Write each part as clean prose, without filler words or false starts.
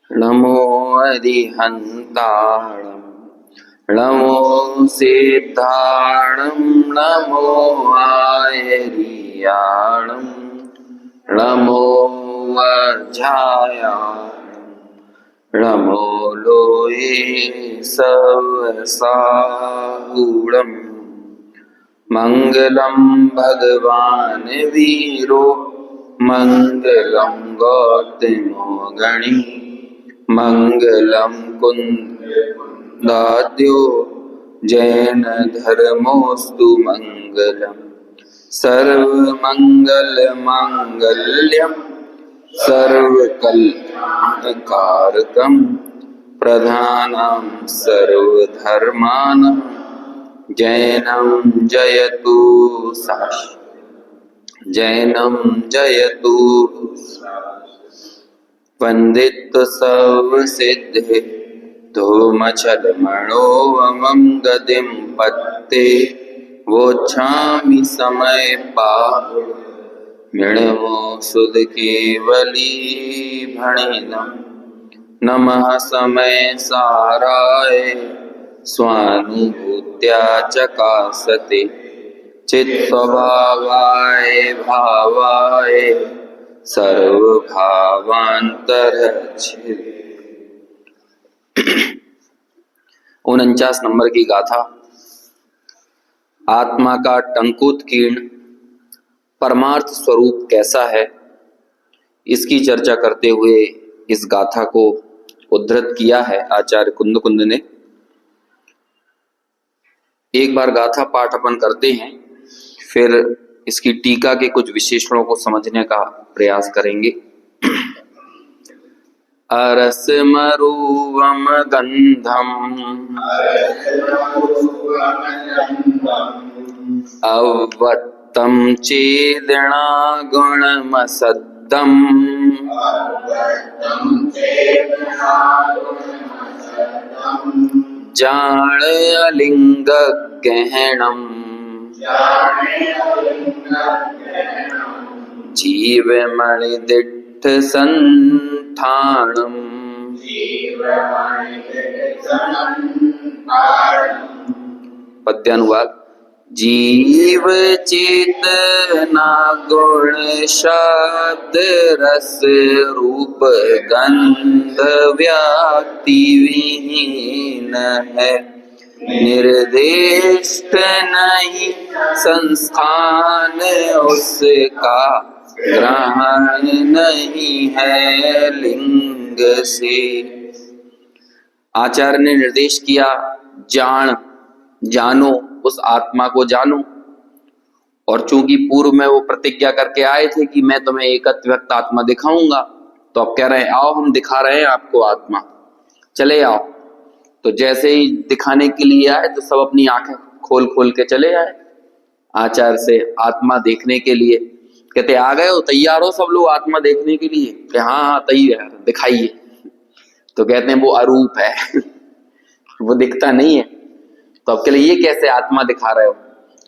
नमो अरिहन्ताणं नमो सिद्धाणं नमो आयर्याणं नमो वज्रायाणं नमो लोये सवसाहुणम् मंगलम भगवान वीरो मंगलम गौतमो गणी मंगलम कुंदाद्यो जैन धर्मोस्तु मंगलम सर्वमंगल मांगल्यम सर्वकल्याणकारकम प्रधानं सर्वधर्माणां जैनं जयतु जैनं जयतु वन्दित सर्वसिद्धे धूमचलमणोऽमं गतिं पत्ते वोच्छामि समय पाहु मृणमो सुधकेवली भणिनं नमः समय साराय स्वानुभूत्या चकासते चित्स्वभावाय भावाय सर्वभावांतरच्छिदे। 49 नंबर की गाथा। आत्मा का टंकोत्कीर्ण परमार्थ स्वरूप कैसा है, इसकी चर्चा करते हुए इस गाथा को उद्धृत किया है आचार्य कुंद ने। एक बार गाथा पाठ अपन करते हैं, फिर इसकी टीका के कुछ विशेषणों को समझने का प्रयास करेंगे। अरस मरुवम गंधम अवत्तम चेदना गुणमसद्दम जान अलिंग गहनम जीव मणिदिट्ठ संठाणम। पद्यानुवाद। जीव चेतना गुण शब्द रस रूप गंध व्याप्ति विहीन है, निर्दिष्ट नहीं संस्थान उसका, ग्रहण नहीं है लिंग से। आचार्य ने निर्देश किया, जानो, उस आत्मा को जानो। और चूंकि पूर्व में वो प्रतिज्ञा करके आए थे कि मैं तुम्हें एकत्वव्यक्त आत्मा दिखाऊंगा, तो अब कह रहे हैं आओ हम दिखा रहे हैं आपको आत्मा, चले आओ। तो जैसे ही दिखाने के लिए आए तो सब अपनी आंखें खोल खोल के चले आए आचार्य से आत्मा देखने के लिए। कहते आ गए हो, तैयार हो सब लोग आत्मा देखने के लिए? कि हाँ तैयार, दिखाइए। तो कहते हैं वो अरूप है वो दिखता नहीं है। तो अब के लिए ये कैसे आत्मा दिखा रहे हो?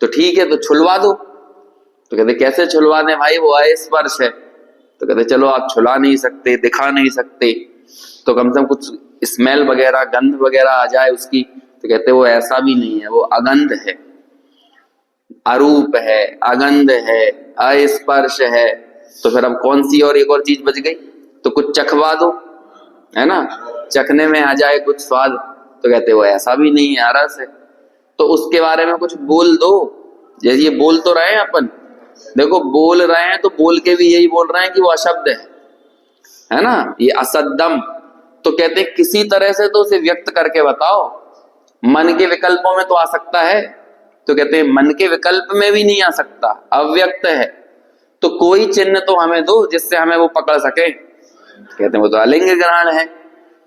तो ठीक है, तो छुलवा दो। तो कहते कैसे छुलवा दें भाई, वो अस्पर्श है। तो कहते चलो आप छुला नहीं सकते, दिखा नहीं सकते, तो कम से कम कुछ स्मेल वगैरह, गंध वगैरह आ जाए उसकी। तो कहते वो ऐसा भी नहीं है, वो अगंध है, अरूप है, अगंध है, अस्पर्श है। तो फिर अब कौन सी और एक और चीज बच गई? तो कुछ चखवा दो, है ना, चखने में आ जाए कुछ स्वाद। तो कहते वो ऐसा भी नहीं है, रस है। तो उसके बारे में कुछ बोल दो। जैसे ये बोल तो रहे हैं अपन, देखो बोल रहे हैं तो बोल के भी यही बोल रहे हैं कि वो अशब्द है ना, ये असद्दम। तो कहते हैं किसी तरह से तो उसे व्यक्त करके बताओ। मन के विकल्पों में तो आ सकता है, तो कहते हैं मन के विकल्प में भी नहीं आ सकता, अव्यक्त है। तो कोई चिन्ह तो हमें दो जिससे हमें वो पकड़ सके। कहते हैं वो तो अलिंग ग्रहण है,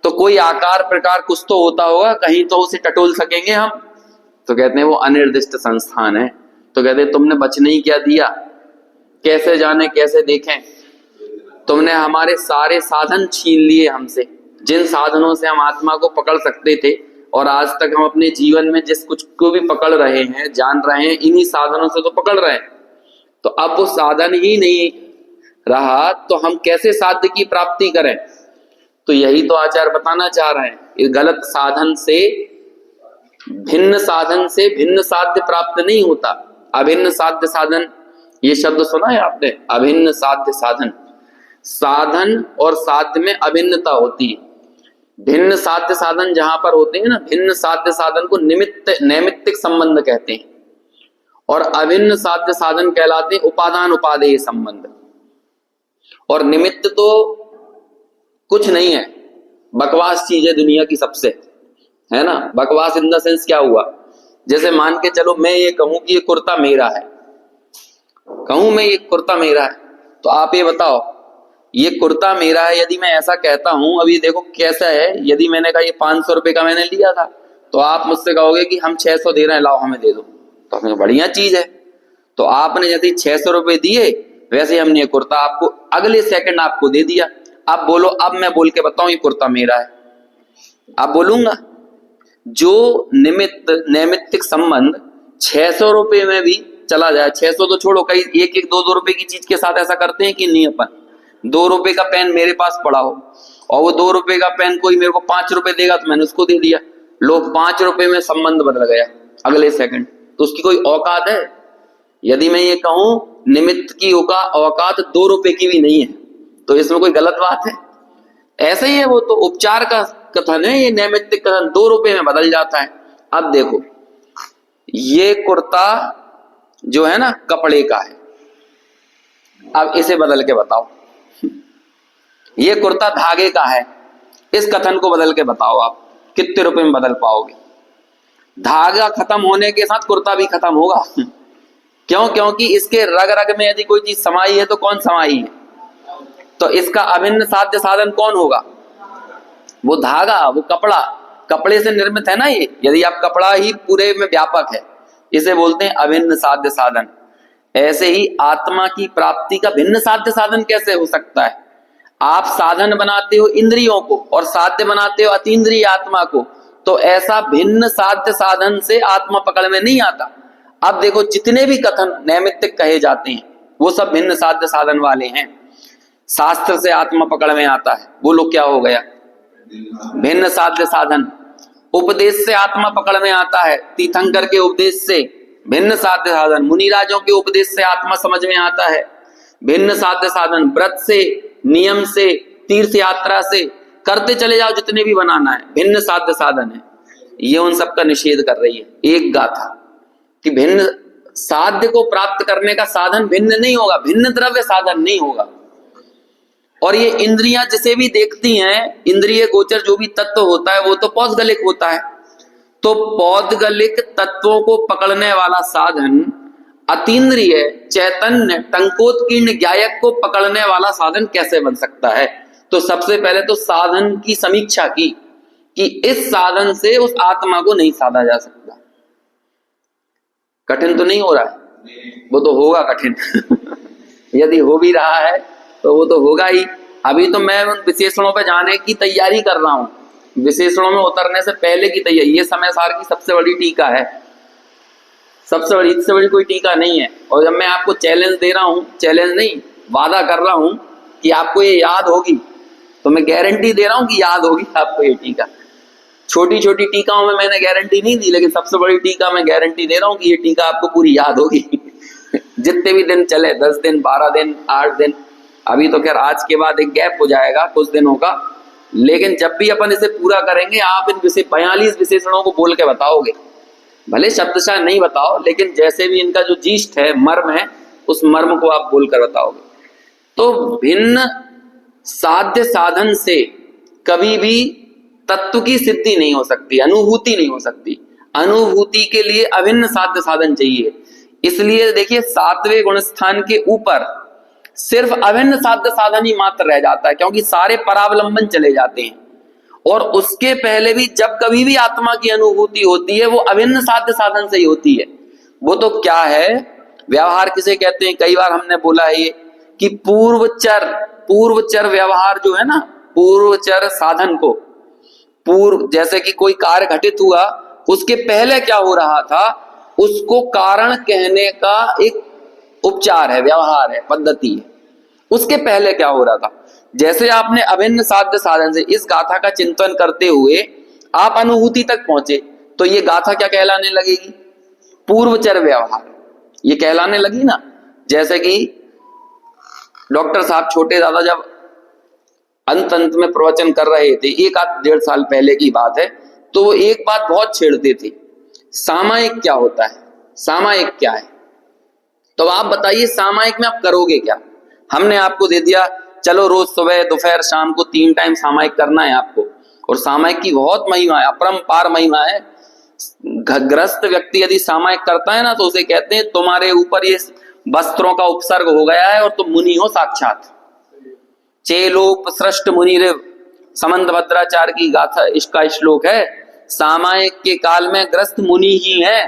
तो कोई आकार प्रकार कुछ तो होता होगा, कहीं तो उसे टटोल सकेंगे हम। तो कहते हैं वो अनिर्दिष्ट संस्थान है। तो कहते हैं तुमने बचने ही क्या दिया, कैसे जाने कैसे देखें। तुमने हमारे सारे साधन छीन लिए हमसे, जिन साधनों से हम आत्मा को पकड़ सकते थे, और आज तक हम अपने जीवन में जिस कुछ को भी पकड़ रहे हैं, जान रहे हैं, इन्हीं साधनों से तो पकड़ रहे हैं। तो अब वो साधन ही नहीं रहा, तो हम कैसे साध्य की प्राप्ति करें? तो यही तो आचार्य बताना चाह रहे हैं, इस गलत साधन से भिन्न साध्य प्राप्त नहीं होता। अभिन्न साध्य साधन, ये शब्द सुना है आपने, अभिन्न साध्य साधन। साधन और साध्य में अभिन्नता होती है। भिन्न साध्य साधन जहां पर होते हैं ना, भिन्न साध्य साधन को नैमित्तिक संबंध कहते हैं, और अभिन्न साध्य साधन कहलाते हैं उपादान उपादेय संबंध। और निमित्त तो कुछ नहीं है, बकवास चीज है दुनिया की सबसे, है ना। बकवास इन द सेंस क्या हुआ, जैसे मान के चलो मैं ये कहूं कि ये कुर्ता मेरा है, कहूं मैं ये कुर्ता मेरा है, तो आप ये बताओ ये कुर्ता मेरा है, यदि मैं ऐसा कहता हूं, अभी देखो कैसा है, यदि मैंने कहा ये 500 रुपए का मैंने लिया था, तो आप मुझसे कहोगे कि हम 600 दे रहे हैं, लाओ हमें दे दो, तो हमें बढ़िया चीज है। तो आपने जैसे 600 रुपए दिए, वैसे हमने ये कुर्ता आपको अगले सेकंड आपको दे दिया। अब बोलो, अब मैं बोल के बताऊं ये कुर्ता मेरा है, अब बोलूंगा। जो नैमित्तिक संबंध 600 रुपए में भी चला जाए, 600 तो छोड़ो, कई 1-1, 2-2 रुपए की चीज के साथ ऐसा करते हैं कि नहीं अपन। 2 रुपए का पेन मेरे पास पड़ा हो और वो 2 रुपए का पेन कोई मेरे को 5 रुपए देगा तो मैंने उसको दे दिया, लो 5 रुपए में संबंध बदल गया अगले सेकंड, तो उसकी कोई औकात है? यदि मैं ये कहूं निमित्त की औकात 2 रुपए की भी नहीं है, तो इसमें कोई गलत बात है? ऐसे ही है, वो तो उपचार का कथन है, ये नैमित्तिक कथन 2 रुपए में बदल जाता है। अब देखो, ये कुर्ता जो है ना कपड़े का है, अब इसे बदल के बताओ। ये कुर्ता धागे का है, इस कथन को बदल के बताओ, आप कितने रुपए में बदल पाओगे? धागा खत्म होने के साथ कुर्ता भी खत्म होगा। क्यों? क्योंकि इसके रग रग में यदि कोई चीज समाई है तो कौन समाई है? तो इसका अभिन्न साध्य साधन कौन होगा? वो धागा, वो कपड़ा, कपड़े से निर्मित है ना ये। यदि आप कपड़ा ही पूरे में व्यापक है, इसे बोलते हैं अभिन्न साध्य साधन। ऐसे ही आत्मा की प्राप्ति का भिन्न साध्य साधन कैसे हो सकता है? आप साधन बनाते हो इंद्रियों को और साध्य बनाते हो अतीन्द्रिय आत्मा को, तो ऐसा भिन्न साध्य साधन से आत्मा पकड़ में नहीं आता। अब देखो, जितने भी कथन नैमित्तिक कहे जाते हैं वो सब भिन्न साध्य साधन वाले हैं। शास्त्र से आत्मा पकड़ में आता है, बोलो क्या हो गया? भिन्न साध्य साधन। उपदेश से आत्मा पकड़ में आता है, तीर्थंकर के उपदेश से, भिन्न साध्य साधन। मुनिराजों के उपदेश से आत्मा समझ में आता है, भिन्न साध्य साधन। व्रत से, नियम से, तीर्थ यात्रा से करते चले जाओ, जितने भी बनाना है, भिन्न साध्य साधन है। ये उन सबका निषेध कर रही है एक गाथा, कि भिन्न साध्य को प्राप्त करने का साधन भिन्न नहीं होगा, भिन्न द्रव्य साधन नहीं होगा। और ये इंद्रियां जिसे भी देखती हैं, इंद्रिय गोचर जो भी तत्व होता है वो तो पौद्गलिक होता है। तो पौद्गलिक तत्वों को पकड़ने वाला साधन अतीन्द्रिय चैतन्य टंकोत्कीर्ण ज्ञायक को पकड़ने वाला साधन कैसे बन सकता है? तो सबसे पहले तो साधन की समीक्षा की कि इस साधन से उस आत्मा को नहीं साधा जा सकता। कठिन तो नहीं हो रहा है? वो तो होगा कठिन। यदि हो भी रहा है तो वो तो होगा ही। अभी तो मैं उन विशेषणों पे जाने की तैयारी कर रहा हूं, विशेषणों में उतरने से पहले की तैयारी। ये समय सार की सबसे बड़ी टीका है, सबसे बड़ी, इससे बड़ी कोई टीका नहीं है। और जब मैं आपको चैलेंज दे रहा हूं, चैलेंज नहीं, वादा कर रहा हूं कि आपको ये याद होगी, तो मैं गारंटी दे रहा हूं कि याद होगी आपको ये टीका। छोटी छोटी टीकाओं में मैंने गारंटी नहीं दी, लेकिन सबसे बड़ी टीका मैं गारंटी दे रहा हूं कि ये टीका आपको पूरी याद होगी। जितने भी दिन चले, 10 दिन, 12 दिन, 8 दिन, अभी तो खैर आज के बाद एक गैप हो जाएगा कुछ दिनों का, लेकिन जब भी अपन इसे पूरा करेंगे, आप इन 42 विशेषणों को बोल के बताओगे। भले शब्दशः नहीं बताओ, लेकिन जैसे भी इनका जो जीष्ट है, मर्म है, उस मर्म को आप बोलकर बताओगे। तो भिन्न साध्य साधन से कभी भी तत्व की सिद्धि नहीं हो सकती, अनुभूति नहीं हो सकती। अनुभूति के लिए अभिन्न साध्य साधन चाहिए। इसलिए देखिए, 7वें गुणस्थान के ऊपर सिर्फ अभिन्न साध्य साधन ही मात्र रह जाता है, क्योंकि सारे परावलंबन चले जाते हैं। और उसके पहले भी जब कभी भी आत्मा की अनुभूति होती है, वो अभिन्न साध्य साधन से ही होती है। वो तो क्या है, व्यवहार किसे कहते हैं? कई बार हमने बोला है ये कि पूर्वचर व्यवहार जो है ना, पूर्वचर साधन को, जैसे कि कोई कार्य घटित हुआ, उसके पहले क्या हो रहा था, उसको कारण कहने का एक उपचार है, व्यवहार है, पद्धति है। उसके पहले क्या हो रहा था? जैसे आपने अभिन्न साध्य साधन से इस गाथा का चिंतन करते हुए आप अनुभूति तक पहुंचे, तो ये गाथा क्या कहलाने लगेगी? पूर्वचर व्यवहार। ये कहलाने लगी ना। जैसे कि डॉक्टर साहब छोटे दादा जब अंत में प्रवचन कर रहे थे, 1-1.5 साल पहले की बात है, तो वो एक बात बहुत छेड़ते थे, सामायिक क्या होता है, सामायिक क्या है। तो आप बताइए सामायिक में आप करोगे क्या? हमने आपको दे दिया, चलो रोज सुबह दोपहर शाम को 3 टाइम सामायिक करना है आपको, और सामायिक की बहुत महिमा है, अपरंपार महिमा है। ग्रस्त व्यक्ति यदि सामायिक करता है ना, तो उसे कहते हैं तुम्हारे ऊपर ये वस्त्रों का उपसर्ग हो गया है और तुम मुनि हो साक्षात। चेलोप सृष्ट मुनि रे, समंत भद्राचार्य की गाथा इसका श्लोक है। सामायिक के काल में ग्रस्त मुनि ही है,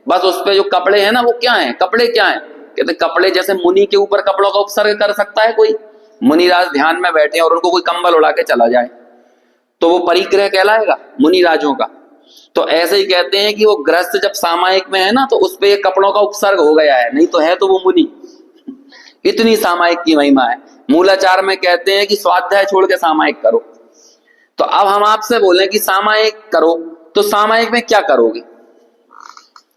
बस उस पे जो कपड़े हैं ना वो क्या है, कपड़े क्या है? कहते कपड़े जैसे मुनि के ऊपर कपड़ों का उपसर्ग कर सकता है कोई? मुनिराज ध्यान में बैठे और उनको कोई कंबल उड़ा के चला जाए तो वो परिग्रह कहलाएगा मुनिराजों का। तो ऐसे ही कहते हैं कि वो गृहस्थ जब सामायिक में है ना, तो उस पे कपड़ों का उपसर्ग हो गया है, नहीं तो है तो वो मुनि। इतनी सामायिक की महिमा है। मूलाचार में कहते हैं कि स्वाध्याय छोड़ के सामायिक करो। तो अब हम आपसे बोले कि सामायिक करो, तो सामायिक में क्या करोगे?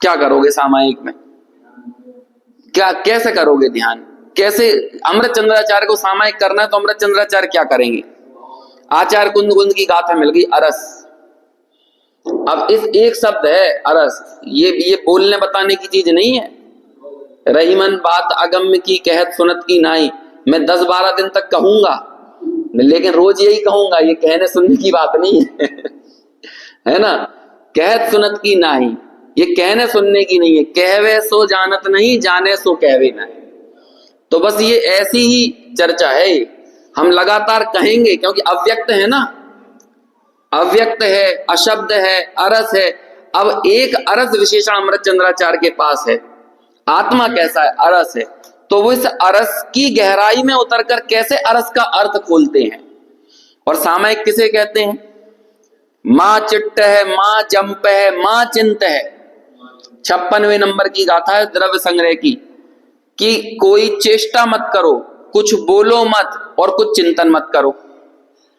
क्या करोगे सामायिक में? क्या कैसे करोगे ध्यान? कैसे? अमृत चंद्राचार्य को सामायिक करना है तो अमृत चंद्राचार्य क्या करेंगे? आचार्य कुंद कुंद की गाथा मिल गई, अरस। अब इस एक शब्द है अरस, ये बोलने बताने की चीज नहीं है। रहीमन बात अगम्य की कहत सुनत की नाई, मैं 10-12 दिन तक कहूंगा लेकिन रोज यही कहूंगा, ये कहने सुनने की बात नहीं है है ना। कहत सुनत की नाही, ये कहने सुनने की नहीं है। कहवे सो जानत नहीं, जाने सो कहवे नहीं। तो बस ये ऐसी ही चर्चा है, हम लगातार कहेंगे क्योंकि अव्यक्त है ना, अव्यक्त है, अशब्द है, अरस है। अब एक अरस विशेषण अमृत चंद्राचार्य के पास है। आत्मा कैसा है? अरस है। तो वो इस अरस की गहराई में उतरकर कैसे अरस का अर्थ खोलते हैं। और सामायिक किसे कहते हैं? मां चिट्ट है, मां जंप है, मां चिंत है। 56वें नंबर की गाथा है द्रव्य संग्रह की, कि कोई चेष्टा मत करो, कुछ बोलो मत और कुछ चिंतन मत करो।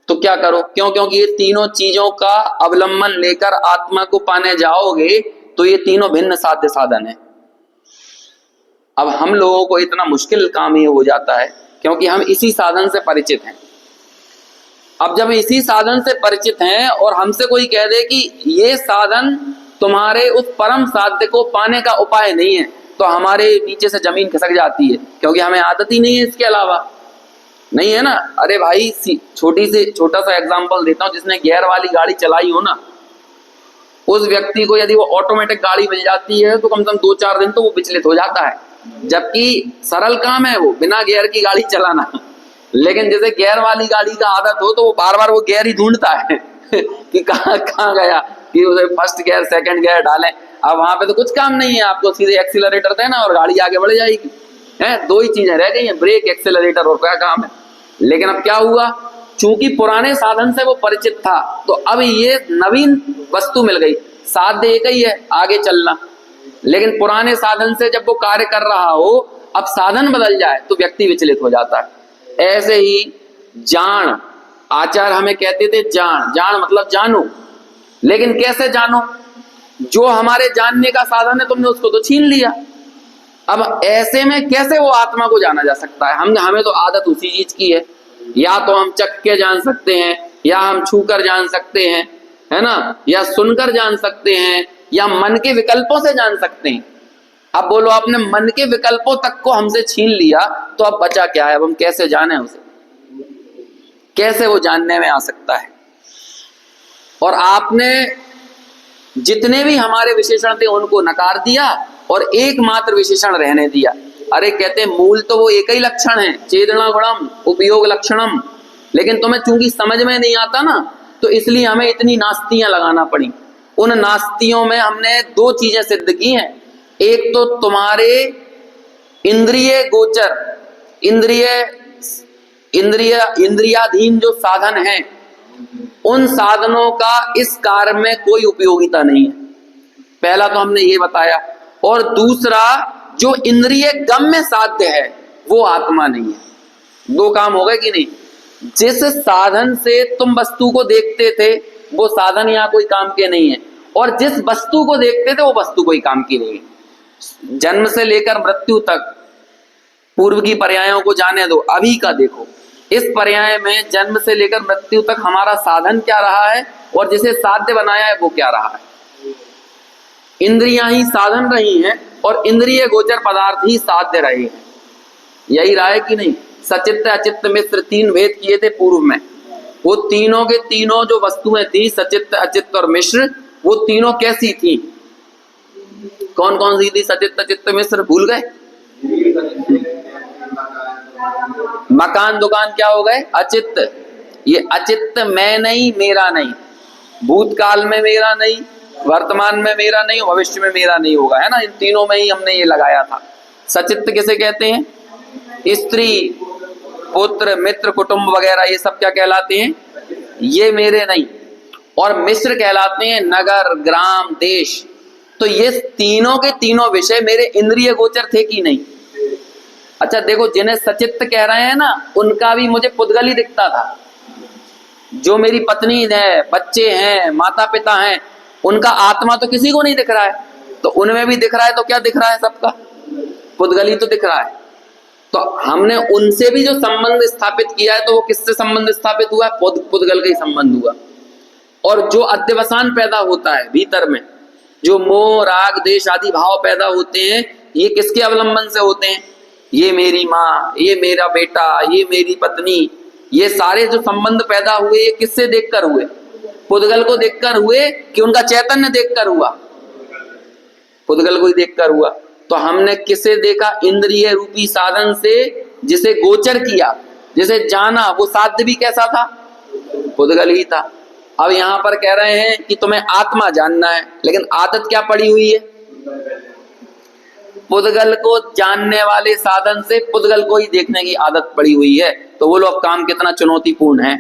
तो क्या करो? क्यों? क्योंकि ये तीनों चीजों का अवलंबन लेकर आत्मा को पाने जाओगे तो ये तीनों भिन्न साध्य साधन है। अब हम लोगों को इतना मुश्किल काम ये हो जाता है क्योंकि हम इसी साधन से परिचित हैं। अब जब इसी साधन से परिचित हैं और हमसे कोई कह दे कि ये साधन तुम्हारे उस परम साध्य को पाने का उपाय नहीं है, तो हमारे नीचे से जमीन खिसक जाती है, क्योंकि हमें आदत ही नहीं है इसके अलावा। नहीं है ना। अरे भाई छोटा सा एग्जांपल देता हूं, जिसने गियर वाली गाड़ी चलाई हो ना, उस व्यक्ति को यदि वो ऑटोमेटिक गाड़ी मिल जाती है तो कम से कम 2-4 दिन तो वो विचलित हो जाता है, जबकि सरल काम है वो बिना गियर की गाड़ी चलाना। लेकिन जैसे गियर वाली गाड़ी का आदत हो तो वो बार बार वो गियर ही ढूंढता है कि कहाँ गया, कि उसे फर्स्ट गियर सेकंड गियर डालें। अब वहां पे तो कुछ काम नहीं है, आपको सीधे एक्सीलरेटर देना और गाड़ी आगे बढ़ जाएगी। है, 2 ही चीजें रह गई हैं, ब्रेक एक्सीलरेटर, और क्या काम है। लेकिन अब क्या हुआ, चूंकि पुराने साधन से वो परिचित था तो अब ये नवीन वस्तु मिल गई, साध्य एक ही है आगे चलना। लेकिन पुराने साधन से जब वो कार्य कर रहा हो, अब साधन बदल जाए तो व्यक्ति विचलित हो जाता है। ऐसे ही जान, आचार्य हमें कहते थे जान मतलब जानो, लेकिन कैसे जानो? जो हमारे जानने का साधन है तुमने उसको तो छीन लिया। अब ऐसे में कैसे वो आत्मा को जाना जा सकता है? हमें तो आदत उसी चीज की है, या तो हम चख के जान सकते हैं, या हम छू कर जान सकते हैं, है ना, या सुनकर जान सकते हैं, या मन के विकल्पों से जान सकते हैं। अब बोलो, आपने मन के विकल्पों तक को हमसे छीन लिया तो अब बचा क्या है? अब हम कैसे जाने उसे? कैसे वो जानने में आ सकता है? और आपने जितने भी हमारे विशेषण थे उनको नकार दिया और एकमात्र विशेषण रहने दिया। अरे कहते मूल तो वो एक ही लक्षण है, चेदना गुणम उपयोग लक्षणम, लेकिन तुम्हें चूंकि समझ में नहीं आता ना, तो इसलिए हमें इतनी नास्तियां लगाना पड़ी। उन नास्तियों में हमने 2 चीजें सिद्ध की हैं। एक तो तुम्हारे इंद्रिय गोचर, इंद्रियाधीन जो साधन हैं, उन साधनों का इस कार्य में कोई उपयोगिता नहीं है। पहला तो हमने ये बताया। और दूसरा, जो इंद्रिय गम्य साध्य है वो आत्मा नहीं है। दो काम हो गए कि नहीं? जिस साधन से तुम वस्तु को देखते थे वो साधन यहाँ कोई काम के नहीं है, और जिस वस्तु को देखते थे वो वस्तु कोई काम की नहीं है। जन्म से लेकर मृत्यु तक पूर्व की पर्यायों को जाने दो, अभी का देखो। इस पर्याय में जन्म से लेकर मृत्यु तक हमारा साधन क्या रहा है और जिसे साध्य बनाया है वो क्या रहा है? इंद्रियां ही साधन रही हैं और इंद्रिय गोचर पदार्थ ही साध्य रहे हैं। यही रहा है कि नहीं? सचित्त अचित्त मिश्र तीन भेद किए थे पूर्व में, वो तीनों के तीनों जो वस्तुएं थी सचित्त अचित्त और मिश्र, वो तीनों कैसी थी? कौन कौन सी थी सचित्त अचित्त मिश्र? भूल गए? मकान दुकान क्या हो गए? अचित्त। ये अचित्त मैं नहीं, मेरा नहीं, भूतकाल में मेरा नहीं, वर्तमान में मेरा नहीं, भविष्य में मेरा नहीं होगा, है ना? इन तीनों में ही हमने ये लगाया था। सचित्त किसे कहते हैं? स्त्री पुत्र मित्र कुटुंब वगैरह ये सब क्या कहलाते हैं? ये मेरे नहीं। और मिश्र कहलाते हैं नगर ग्राम देश। तो ये तीनों के तीनों विषय मेरे इंद्रिय गोचर थे कि नहीं? अच्छा देखो, जिन्हें सचित्त कह रहे हैं ना, उनका भी मुझे पुद्गल ही दिखता था। जो मेरी पत्नी है, बच्चे हैं, माता पिता हैं, उनका आत्मा तो किसी को नहीं दिख रहा है, तो उनमें भी दिख रहा है। तो क्या दिख रहा है? सबका पुद्गल ही तो दिख रहा है। तो हमने उनसे भी जो संबंध स्थापित किया है, तो वो किससे संबंध स्थापित हुआ? पुद्गल का ही संबंध हुआ। और जो अध्यवसान पैदा होता है भीतर में, जो मोह राग देश आदि भाव पैदा होते हैं, ये किसके अवलंबन से होते हैं? ये मेरी माँ, ये मेरा बेटा, ये मेरी पत्नी, ये सारे जो संबंध पैदा हुए ये किससे देखकर हुए? पुद्गल को देखकर हुए कि उनका चैतन्य देखकर हुआ? पुद्गल को ही देखकर हुआ। तो हमने किसे देखा? इंद्रिय रूपी साधन से जिसे गोचर किया, जिसे जाना, वो साध्य भी कैसा था? पुद्गल ही था। अब यहां पर कह रहे हैं कि तुम्हें आत्मा जानना है, लेकिन आदत क्या पड़ी हुई है? पुद्गल को जानने वाले साधन से पुद्गल को ही देखने की आदत पड़ी हुई है। तो वो लोग काम कितना चुनौतीपूर्ण है।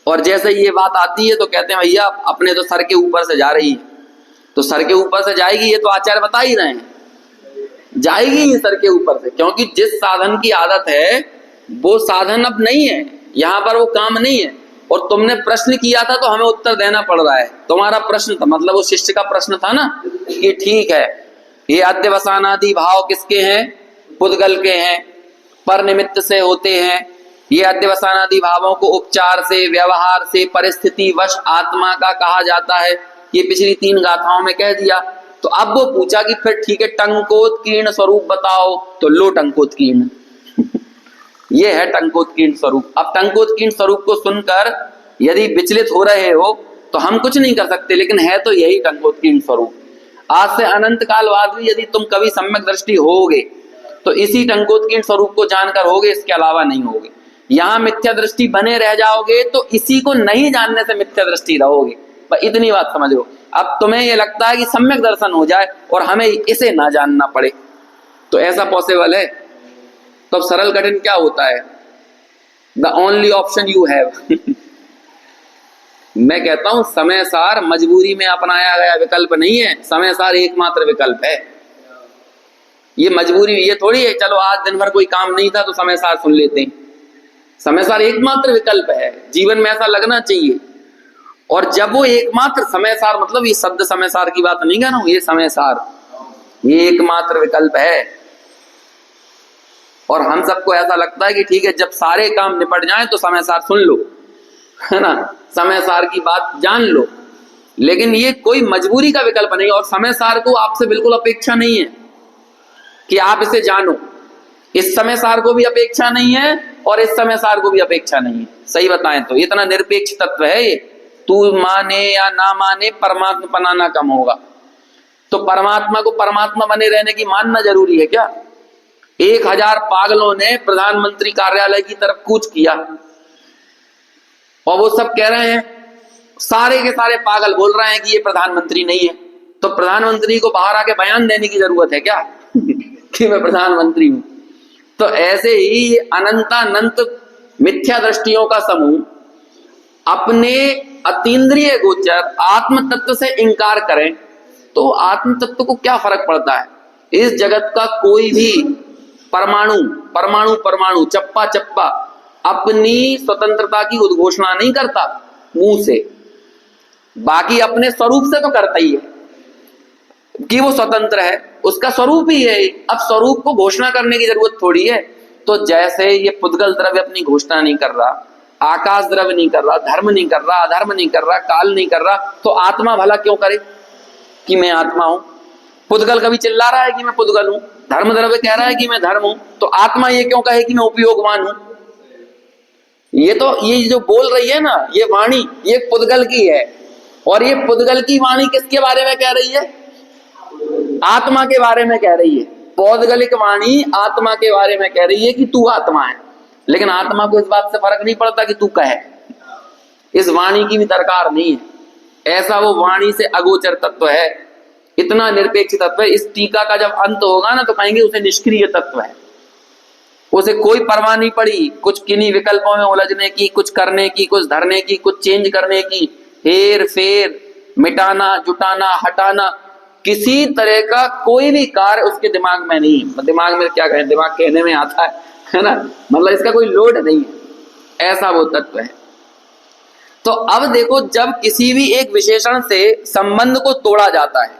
और जैसे ये बात आती है तो कहते हैं भैया अपने तो सर के ऊपर से जा रही है। तो सर के ऊपर से जाएगी, ये तो आचार्य बता ही रहे हैं, जाएगी ही सर के ऊपर से, क्योंकि जिस साधन की आदत है वो साधन अब नहीं है, यहाँ पर वो काम नहीं है। और तुमने प्रश्न किया था तो हमें उत्तर देना पड़ रहा है। तुम्हारा प्रश्न था, मतलब वो शिष्य का प्रश्न था ना कि ठीक है, ये अध्यवसानादि भाव किसके हैं? पुद्गल के हैं, पर निमित्त से होते हैं। ये अध्यवसानादि भावों को उपचार से, व्यवहार से, परिस्थिति वश आत्मा का कहा जाता है। ये पिछली 3 गाथाओं में कह दिया। तो अब वो पूछा कि फिर ठीक है, टंकोत्कीर्ण स्वरूप बताओ। तो लो टंकोत्कीर्ण ये है टंकोत्कीर्ण स्वरूप। अब टंकोत्कीर्ण स्वरूप को सुनकर यदि विचलित हो रहे हो तो हम कुछ नहीं कर सकते, लेकिन है तो यही टंकोत्कीर्ण स्वरूप। आज से अनंत काल बाद भी यदि तुम कभी सम्यक दृष्टि होगे तो इसी टंकोत्कीर्ण स्वरूप को जानकर होगे, इसके अलावा नहीं होगे। यहाँ मिथ्या दृष्टि बने रह जाओगे तो इसी को नहीं जानने से मिथ्या दृष्टि रहोगे। पर इतनी बात समझ लो, अब तुम्हें ये लगता है कि सम्यक दर्शन हो जाए और हमें इसे ना जानना पड़े, तो ऐसा पॉसिबल है? तो अब सरल कठिन क्या होता है? The only option you have मैं कहता हूं समय सार मजबूरी में अपनाया गया विकल्प नहीं है, समय सार एकमात्र विकल्प है। ये मजबूरी, ये थोड़ी है चलो आज दिन भर कोई काम नहीं था तो समय सार सुन लेते हैं। समय सार एकमात्र विकल्प है, जीवन में ऐसा लगना चाहिए। और जब वो एकमात्र समय सार, मतलब ये शब्द समय सार की बात नहीं कह रहा हूं, ये समय सार ये एकमात्र विकल्प है। और हम सबको ऐसा लगता है कि ठीक है, जब सारे काम निपट जाएं तो समय सार सुन लो, है ना, समय सार की बात जान लो। लेकिन ये कोई मजबूरी का विकल्प नहीं, और समय सार को आपसे बिल्कुल अपेक्षा नहीं है कि आप इसे जानो। इस समय सार को भी अपेक्षा नहीं है और इस समय सार को भी अपेक्षा नहीं है। सही बताएं तो इतना निरपेक्ष तत्व है ये। तू माने या ना माने, परमात्मा बनाना कम होगा। तो परमात्मा को परमात्मा बने रहने की मानना जरूरी है क्या? 1000 पागलों ने प्रधानमंत्री कार्यालय की तरफ कूच किया और वो सब कह रहे हैं, सारे के सारे पागल बोल रहे हैं कि ये प्रधानमंत्री नहीं है। तो प्रधानमंत्री को बाहर आके बयान देने की जरूरत है क्या कि मैं प्रधानमंत्री हूं? तो ऐसे ही अनंतानंत मिथ्या दृष्टियों का समूह अपने अतीन्द्रिय गोचर आत्म तत्व से इंकार करें तो आत्म तत्व को क्या फर्क पड़ता है? इस जगत का कोई भी परमाणु परमाणु परमाणु, चप्पा चप्पा अपनी स्वतंत्रता की उद्घोषणा नहीं करता मुंह से, बाकी अपने स्वरूप से तो करता ही है कि वो स्वतंत्र है, उसका स्वरूप ही है। अब स्वरूप को घोषणा करने की जरूरत थोड़ी है। तो जैसे ये पुद्गल द्रव्य अपनी घोषणा नहीं कर रहा, आकाश द्रव्य नहीं कर रहा, धर्म नहीं कर रहा, अधर्म नहीं कर रहा, काल नहीं कर रहा, तो आत्मा भला क्यों करे कि मैं आत्मा हूं? पुद्गल कभी चिल्ला रहा है कि मैं पुद्गल हूं, धर्म द्रव्य कह रहा है कि मैं धर्म हूं, तो आत्मा ये क्यों कहे कि मैं उपयोगवान हूं? ये तो ये जो बोल रही है ना, ये वाणी ये पुद्गल की है, और ये पुद्गल की वाणी किसके बारे में कह रही है? आत्मा के बारे में कह रही है। पौद्गलिक वाणी आत्मा के बारे में कह रही है कि तू आत्मा है, लेकिन आत्मा को इस बात से फर्क नहीं पड़ता कि तू कहे, इस वाणी की भी दरकार नहीं है। ऐसा वो वाणी से अगोचर तत्व है, इतना निरपेक्ष तत्व है। इस टीका का जब अंत होगा ना तो कहेंगे उसे निष्क्रिय तत्व है, उसे कोई परवाह नहीं पड़ी कुछ किन्हीं विकल्पों में उलझने की, कुछ करने की, कुछ धरने की, कुछ चेंज करने की, हेर फेर, मिटाना, जुटाना, हटाना, किसी तरह का कोई भी कार्य उसके दिमाग में नहीं। दिमाग में क्या कहें, दिमाग कहने में आता है ना, मतलब इसका कोई लोड नहीं है, ऐसा वो तत्व है। तो अब देखो, जब किसी भी एक विशेषण से संबंध को तोड़ा जाता है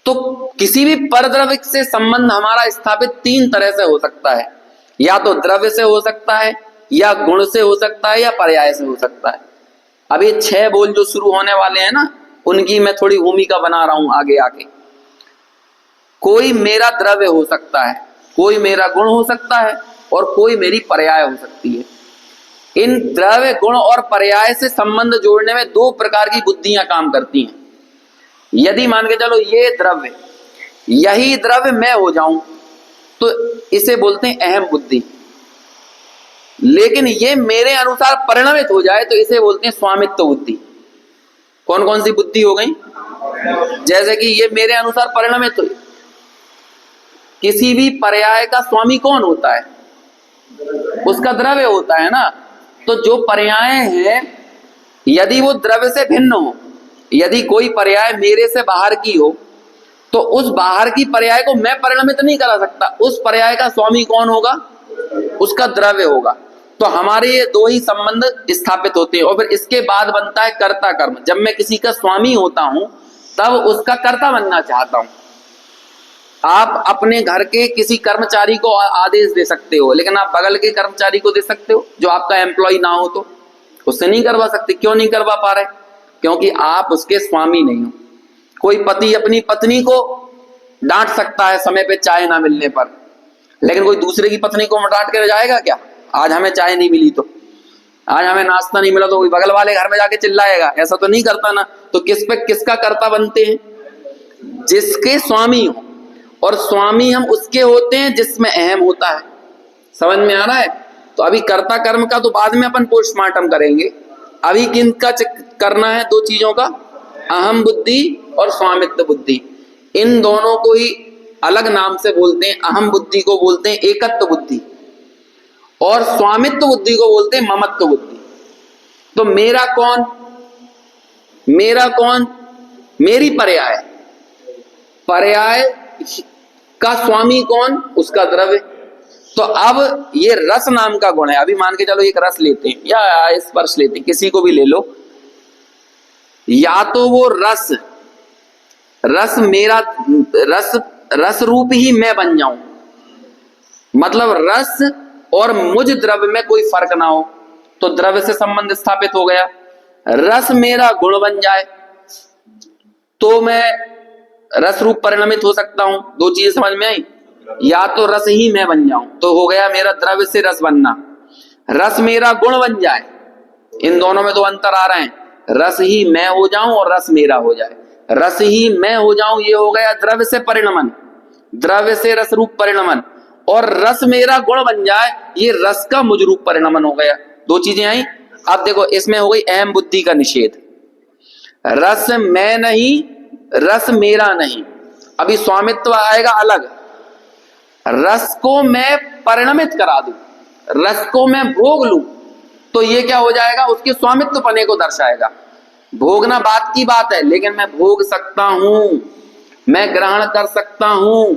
तो किसी भी परद्रव्य से संबंध हमारा स्थापित तीन तरह से हो सकता है, या तो द्रव्य से हो सकता है, या गुण से हो सकता है, या पर्याय से हो सकता है। अब ये 6 बोल जो शुरू होने वाले हैं ना, उनकी मैं थोड़ी भूमिका बना रहा हूं आगे आके। कोई मेरा द्रव्य हो सकता है, कोई मेरा गुण हो सकता है, और कोई मेरी पर्याय हो सकती है। इन द्रव्य, गुण और पर्याय से संबंध जोड़ने में 2 प्रकार की बुद्धियां काम करती हैं। यदि मान के चलो ये द्रव्य, यही द्रव्य मैं हो जाऊं तो इसे बोलते हैं अहम बुद्धि, लेकिन ये मेरे अनुसार परिणमित हो जाए तो इसे बोलते हैं स्वामित्व बुद्धि। कौन कौन सी बुद्धि हो गई? जैसे कि ये मेरे अनुसार परिणमित हो, किसी भी पर्याय का स्वामी कौन होता है? उसका द्रव्य होता है ना। तो जो पर्याय हैं, यदि वो द्रव्य से भिन्न हो, यदि कोई पर्याय मेरे से बाहर की हो, तो उस बाहर की पर्याय को मैं परिणमित नहीं करा सकता। उस पर्याय का स्वामी कौन होगा? उसका द्रव्य होगा। तो हमारे ये 2 ही संबंध स्थापित होते हैं, और फिर इसके बाद बनता है कर्ता कर्म। जब मैं किसी का स्वामी होता हूं तब उसका कर्ता बनना चाहता हूं। आप अपने घर के किसी कर्मचारी को आदेश दे सकते हो, लेकिन आप बगल के कर्मचारी को दे सकते हो जो आपका एम्प्लॉय ना हो, तो उससे नहीं करवा सकते। क्यों नहीं करवा पा रहे? क्योंकि आप उसके स्वामी नहीं हो। कोई पति अपनी पत्नी को डांट सकता है समय पे चाय ना मिलने पर, लेकिन कोई दूसरे की पत्नी को डांट कर जाएगा क्या? आज हमें चाय नहीं मिली, तो आज हमें नाश्ता नहीं मिला, तो कोई बगल वाले घर में जाके चिल्लाएगा? ऐसा तो नहीं करता ना। तो किस पे किसका कर्ता बनते हैं? जिसके स्वामी हो, और स्वामी हम उसके होते हैं जिसमें अहम होता है। समझ में आ रहा है? तो अभी कर्ता कर्म का तो बाद में अपन पोस्टमार्टम करेंगे। अभी किन का करना है? 2 चीजों का, अहम बुद्धि और स्वामित्व बुद्धि। इन दोनों को ही अलग नाम से बोलते हैं। अहम बुद्धि को बोलते हैं एकत्व बुद्धि, और स्वामित्व बुद्धि को बोलते हैं ममत्व बुद्धि। तो मेरा कौन? मेरा कौन? मेरी पर्याय। पर्याय का स्वामी कौन? उसका द्रव्य। तो अब ये रस नाम का गुण है। अभी मान के चलो एक रस लेते हैं, या स्पर्श लेते हैं, किसी को भी ले लो। या तो वो रस मेरा रस रूप ही मैं बन जाऊं, मतलब रस और मुझ द्रव्य में कोई फर्क ना हो, तो द्रव्य से संबंध स्थापित हो गया। रस मेरा गुण बन जाए तो मैं रस रूप परिणमित हो सकता हूं। 2 चीजें समझ में आई? या तो रस ही मैं बन जाऊं, तो हो गया मेरा द्रव्य से रस बनना। रस मेरा गुण बन जाए, इन दोनों में 2 अंतर आ रहे हैं। रस ही मैं हो जाऊं और रस मेरा हो जाए। रस ही मैं हो जाऊं, ये हो गया द्रव्य से परिणमन, द्रव्य से रस रूप परिणमन। और रस मेरा गुण बन जाए, ये रस का मुझ रूप परिणमन हो गया। 2 चीजें आई। अब देखो, इसमें हो गई अहम बुद्धि का निषेध। रस मैं नहीं, रस मेरा नहीं। अभी स्वामित्व आएगा अलग। रस को मैं परिणमित करा दूं, रस को मैं भोग लूं, तो ये क्या हो जाएगा? उसके स्वामित्व पने को दर्शाएगा। भोगना बात की बात है, लेकिन मैं भोग सकता हूं, मैं ग्रहण कर सकता हूं,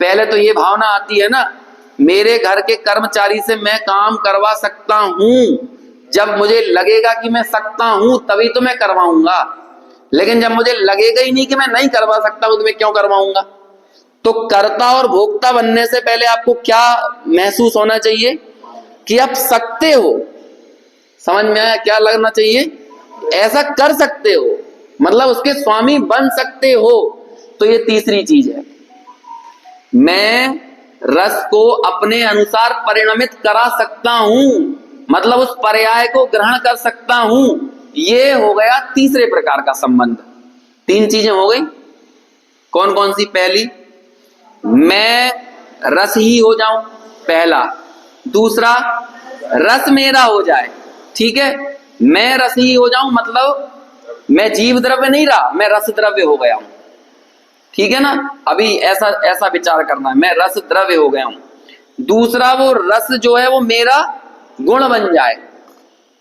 पहले तो ये भावना आती है ना, मेरे घर के कर्मचारी से मैं काम करवा सकता हूं, जब मुझे लगेगा कि मैं सकता हूं तभी तो मैं करवाऊंगा, लेकिन जब मुझे लगेगा ही नहीं कि मैं नहीं करवा सकता हूं तो मैं क्यों करवाऊंगा। तो कर्ता और भोक्ता बनने से पहले आपको क्या महसूस होना चाहिए कि आप सकते हो। समझ में आया? क्या लगना चाहिए? ऐसा कर सकते हो, मतलब उसके स्वामी बन सकते हो। तो ये तीसरी चीज है, मैं रस को अपने अनुसार परिणमित करा सकता हूं, मतलब उस पर्याय को ग्रहण कर सकता हूं। ये हो गया तीसरे प्रकार का संबंध। तीन चीजें हो गई, कौन कौन सी? पहली, मैं रस ही हो जाऊं, पहला। दूसरा, रस मेरा हो जाए, ठीक है। मैं रस ही हो जाऊं मतलब मैं जीव द्रव्य नहीं रहा, मैं रस द्रव्य हो गया हूं, ठीक है ना। अभी ऐसा ऐसा विचार करना है, मैं रस द्रव्य हो गया हूं। दूसरा, वो रस जो है वो मेरा गुण बन जाए,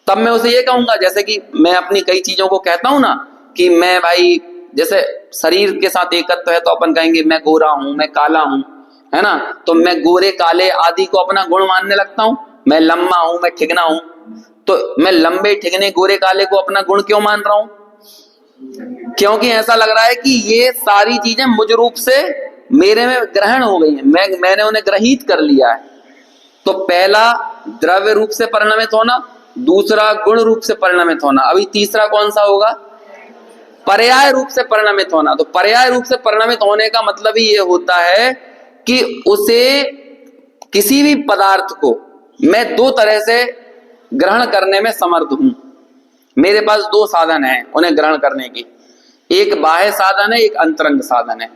तब मैं उसे ये कहूंगा, जैसे कि मैं अपनी कई चीजों को कहता हूं ना कि मैं भाई, जैसे शरीर के साथ एकत्व है तो अपन कहेंगे मैं गोरा हूं, मैं काला हूं, है ना। तो मैं गोरे काले आदि को अपना गुण मानने लगता हूं। मैं लंबा हूं, मैं ठिगना हूं, तो मैं लंबे ठिगने गोरे काले को अपना गुण क्यों मान रहा हूं? क्योंकि ऐसा लग रहा है कि ये सारी चीजें मुझ रूप से मेरे में ग्रहण हो गई हैं, मैंने उन्हें ग्रहित कर लिया है। तो पहला द्रव्य रूप से परिणमित होना, दूसरा गुण रूप से परिणमित होना, अभी तीसरा कौन सा होगा? पर्याय रूप से परिणमित होना। तो पर्याय रूप से परिणमित होने का मतलब ही ये होता है कि उसे, किसी भी पदार्थ को मैं दो तरह से ग्रहण करने में समर्थ हूं। मेरे पास दो साधन हैं उन्हें ग्रहण करने की, एक बाह्य साधन है, एक अंतरंग साधन है।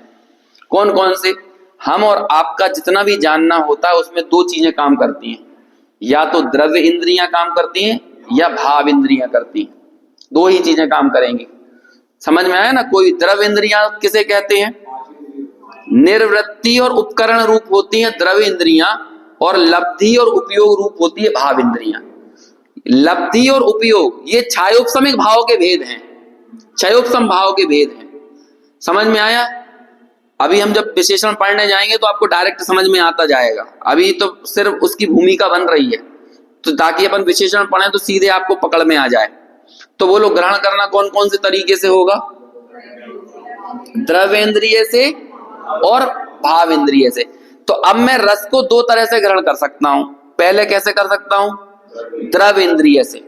कौन कौन से? हम और आपका जितना भी जानना होता है उसमें दो चीजें काम करती हैं, या तो द्रव्य इंद्रियां काम करती हैं या भाव इंद्रियां करती हैं। दो ही चीजें काम करेंगी। समझ में आया ना? कोई द्रव्य इंद्रियां किसे कहते हैं? निर्वृत्ति और उपकरण रूप होती हैं द्रव्य इंद्रियां, और लब्धि और उपयोग रूप होती है भाव इंद्रियां। लब्धि और उपयोग ये छायोपसमिक भाव के भेद हैं, छयोपसम भाव के भेद हैं। समझ में आया? अभी हम जब विशेषण पढ़ने जाएंगे तो आपको डायरेक्ट समझ में आता जाएगा, अभी तो सिर्फ उसकी भूमिका बन रही है, तो ताकि अपन विशेषण पढ़ें तो सीधे आपको पकड़ में आ जाए। तो बोलो, ग्रहण करना कौन कौन से तरीके से होगा? द्रव्य इंद्रिय से और भाव इंद्रिय से। तो अब मैं रस को दो तरह से ग्रहण कर सकता हूं। पहले कैसे कर सकता हूं? द्रव्य इंद्रिय से,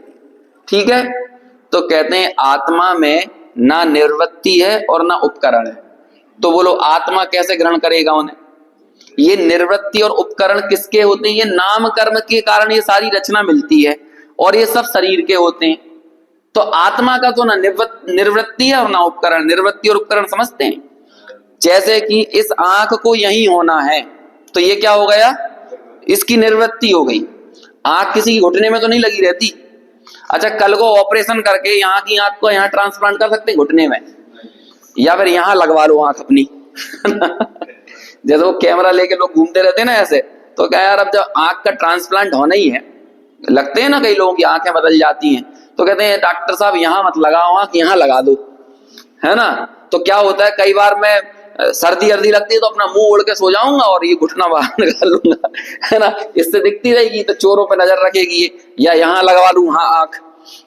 ठीक है। तो कहते हैं आत्मा में ना निर्वृत्ति है और ना उपकरण है। तो बोलो, आत्मा कैसे ग्रहण करेगा उन्हें? ये निर्वृत्ति और उपकरण किसके होते हैं? ये नाम कर्म के कारण ये सारी रचना मिलती है, और ये सब शरीर के होते हैं। तो आत्मा का तो ना निर्वृत्ति है और ना उपकरण। निर्वृत्ति और उपकरण समझते हैं? जैसे कि इस आंख को यहीं होना है, तो ये क्या हो गया? इसकी निर्वृत्ति हो गई। आंख किसी की घुटने में तो नहीं लगी रहती। अच्छा, कल को ऑपरेशन करके यहाँ की आंख को यहाँ ट्रांसप्लांट कर सकते हैं घुटने में, या फिर यहाँ लगवा लो आंख अपनी। जैसे वो कैमरा लेके लोग घूमते रहते हैं ना ऐसे, तो क्या यार, अब जब आंख का ट्रांसप्लांट होना ही है, लगते हैं ना कई लोगों की आंखें बदल जाती हैं, तो कहते हैं डॉक्टर साहब यहाँ मत लगाओ आंख, यहाँ लगा दो, है ना। तो क्या होता है, कई बार मैं सर्दी अर्दी लगती है तो अपना मुंह ओढ़ के सो जाऊंगा और ये घुटना बाहर निकाल लूंगा, है ना। इससे दिखती रहेगी तो चोरों पे नजर रखेगी ये, या यहाँ लगवा लूं हाँ आंख,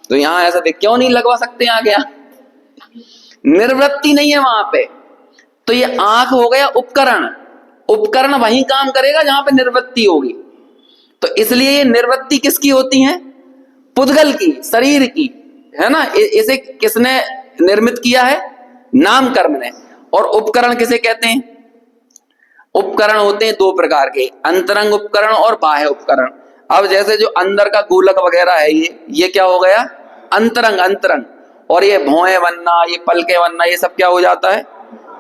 तो यहाँ ऐसा देख, क्यों नहीं लगवा सकते आगे? यहाँ निर्वृत्ति नहीं है वहां पे। तो ये आंख हो गया उपकरण। उपकरण वहीं काम करेगा जहां पे निर्वृत्ति होगी। तो इसलिए ये निर्वृत्ति किसकी होती है? पुद्गल की, शरीर की, है ना। इसे किसने निर्मित किया है? नाम कर्म ने। और उपकरण किसे कहते हैं? उपकरण होते हैं दो प्रकार के, अंतरंग उपकरण और बाह्य उपकरण। अब जैसे जो अंदर का गोलक वगैरह है, ये क्या हो गया? अंतरंग। अंतरंग। और ये भौएं बनना, ये पलके बनना, ये सब क्या हो जाता है?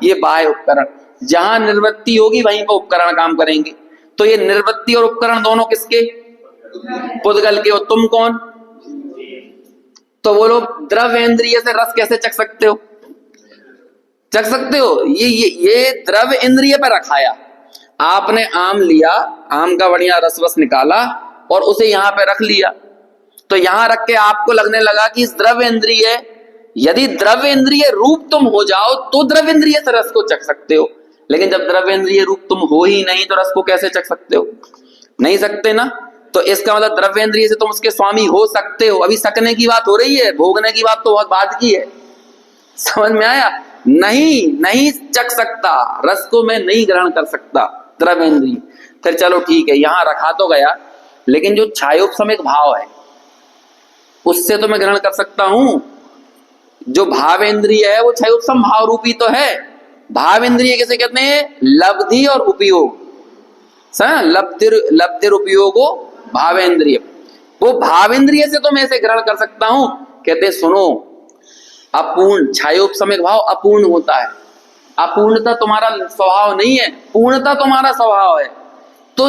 ये बाह्य उपकरण। जहां निर्वृत्ति होगी वहीं पर उपकरण काम करेंगे। तो ये निर्वृत्ति और उपकरण दोनों किसके? पुद्गल के। और तुम कौन? तो बोलो, द्रव्य इंद्रिय से रस कैसे चख सकते हो? चख सकते हो? ये द्रव्य इंद्रिय पर रखाया आपने। आम लिया, आम का बढ़िया रस निकाला और उसे यहां पे रख लिया, तो यहां रख के आपको लगने लगा कि इस द्रव्य इंद्रिय, यदि द्रव्य इंद्रिय रूप तुम हो जाओ तो द्रव्य इंद्रिय से रस को चख सकते हो। लेकिन जब द्रव्येंद्रिय रूप तुम हो ही नहीं तो रस को कैसे चख सकते हो? नहीं सकते ना। तो इसका मतलब द्रव्येंद्रिय से तुम उसके स्वामी हो सकते हो। अभी सकने की बात हो रही है, भोगने की बात तो बहुत बाद की है। समझ में आया? नहीं चख सकता, रस को मैं नहीं ग्रहण कर सकता द्रव्येंद्रिय। फिर चलो ठीक है, यहां रखा तो गया, लेकिन जो छायोपशमिक भाव है उससे तो मैं ग्रहण कर सकता हूं। जो भावेंद्रिय है वो छायोपशम भाव रूपी तो है। भावेंद्रिय किसे कहते हैं? लब्धि और उपयोग। लब्धिर उपयोगो भावेंद्रिय। वो भावेंद्रिय से तो मैं इसे ग्रहण कर सकता हूं। कहते हैं सुनो, अपूर्ण छायोपशमिक भाव अपूर्ण होता है। अपूर्णता तुम्हारा स्वभाव नहीं है, पूर्णता तुम्हारा स्वभाव है। तो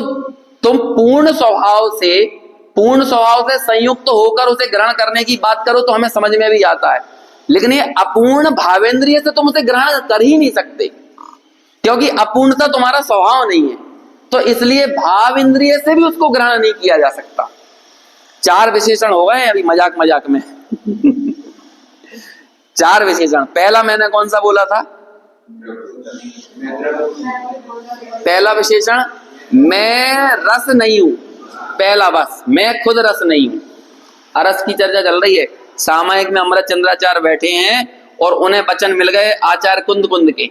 तुम पूर्ण स्वभाव से संयुक्त होकर उसे ग्रहण करने की बात करो तो हमें समझ में भी आता है, लेकिन ये अपूर्ण भावेंद्रिय से तुम उसे ग्रहण कर ही नहीं सकते, क्योंकि अपूर्णता तुम्हारा स्वभाव नहीं है। तो इसलिए भाव इंद्रिय से भी उसको ग्रहण नहीं किया जा सकता। 4 विशेषण हो गए अभी मजाक मजाक में 4 विशेषण। पहला मैंने कौन सा बोला था? पहला विशेषण, मैं रस नहीं हूं। पहला, बस मैं खुद रस नहीं हूं। अरस की चर्चा चल रही है। सामायिक में अमृत चंद्राचार्य बैठे हैं और उन्हें वचन मिल गए आचार्य कुंद कुंद के,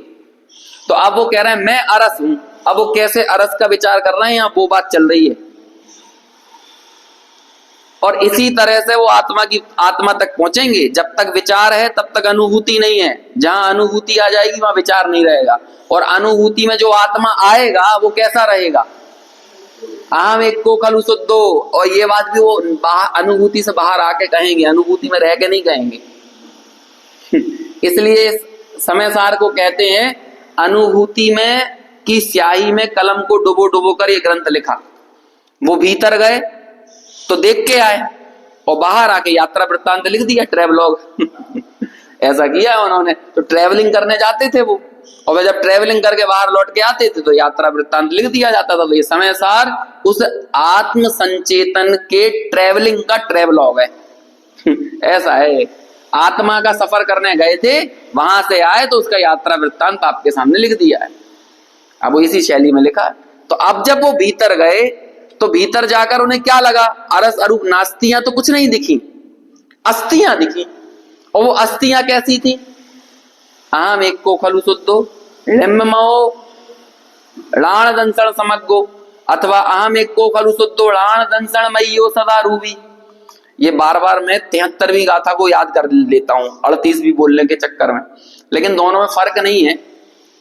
तो अब वो कह रहे हैं मैं अरस हूं। अब वो कैसे अरस का विचार कर रहे हैं, यहाँ वो बात चल रही है। और इसी तरह से वो आत्मा तक पहुंचेंगे। जब तक विचार है तब तक अनुभूति नहीं है। जहां अनुभूति आ जाएगी वहां विचार नहीं रहेगा। और अनुभूति में जो आत्मा आएगा वो कैसा रहेगा? अहम एक को खलु शुद्धो। और ये बात भी वो अनुभूति से बाहर आके कहेंगे, अनुभूति में रह के नहीं कहेंगे। इसलिए समय सार को कहते हैं अनुभूति में की स्याही में कलम को डुबो डुबो कर ये ग्रंथ लिखा। वो भीतर गए तो देख के आए और बाहर आके यात्रा वृत्तांत लिख दिया, ट्रेवलॉग ऐसा किया उन्होंने। तो ट्रेवलिंग करने जाते थे वो, और वे जब ट्रेवलिंग करके बाहर लौट के आते थे तो यात्रा वृत्तांत लिख दिया जाता था। तो ये समय सार उस आत्म संचेतन के ट्रेवलिंग का ट्रेवलॉग है। ऐसा है, आत्मा का सफर करने गए थे, वहां से आए तो उसका यात्रा वृत्तांत आपके सामने लिख दिया है। अब वो इसी शैली में लिखा। तो अब जब वो भीतर गए तो भीतर जाकर उन्हें क्या लगा? अरस अरूप नास्तियां तो कुछ नहीं दिखी, अस्थियां दिखी। और वो अस्थियां कैसी थी? आम एक को खलु शुद्धो लिम्बमो राण दंसण समग्गो, अथवा अहम एक को खलु शुद्धो राण दंसण मय्यो सदा रूबी। ये बार बार मैं 73वीं गाथा को याद कर लेता हूं 38वीं बोलने के चक्कर में, लेकिन दोनों में फर्क नहीं है।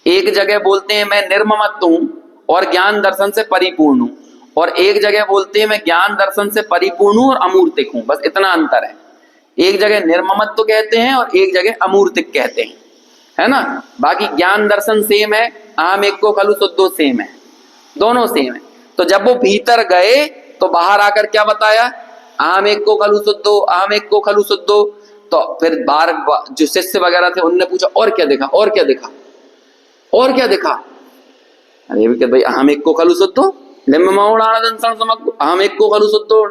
एक जगह बोलते हैं मैं निर्ममत्व हूं और ज्ञान दर्शन से परिपूर्ण हूं, और एक जगह बोलते हैं मैं ज्ञान दर्शन से परिपूर्ण हूं और अमूर्तिक हूं। बस इतना अंतर है। एक जगह निर्ममत्व कहते हैं और एक जगह अमूर्तिक कहते हैं, है ना। बाकी ज्ञान दर्शन सेम है, आम एक को खलु शुद्धो सेम है, दोनों सेम है। तो जब वो भीतर गए तो बाहर आकर क्या बताया? आम एक को खलु शुद्धो, आम एक को खलु शुद्धो। तो फिर बार जो शिष्य वगैरह थे उनने पूछा और क्या देखा, और क्या देखा, और क्या देखा? अरे भी भाई अहम एक को खलु शुद्धो लिम्बमौणाण दंसण समग्गो, अहम एक को खलु शुद्धो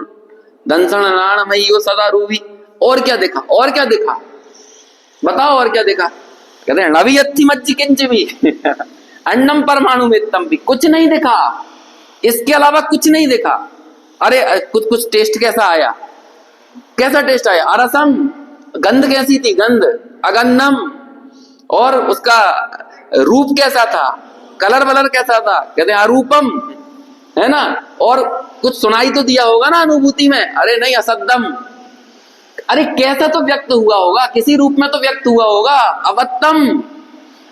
दंसण नाण मय्यो सदा रूबी। और क्या देखा, और क्या देखा, बताओ और क्या देखा? कहते हैं नवीयत्थि मज्जि किंच भी अन्नम परमाणु मित्तम भी। कुछ नहीं देखा, इसके अलावा कुछ नहीं देखा। अरे कुछ टेस्ट कैसा आया? कैसा टेस्ट आया? अरसम, गंध कैसी थी? गंध अगन्नम। और उसका रूप कैसा था? कलर वलर कैसा था? कहते हैं अरूपम, है ना। और कुछ सुनाई तो दिया होगा ना अनुभूति में? अरे नहीं, असद्दम। अरे कैसा तो व्यक्त हुआ होगा, किसी रूप में तो व्यक्त हुआ होगा। अवत्तम,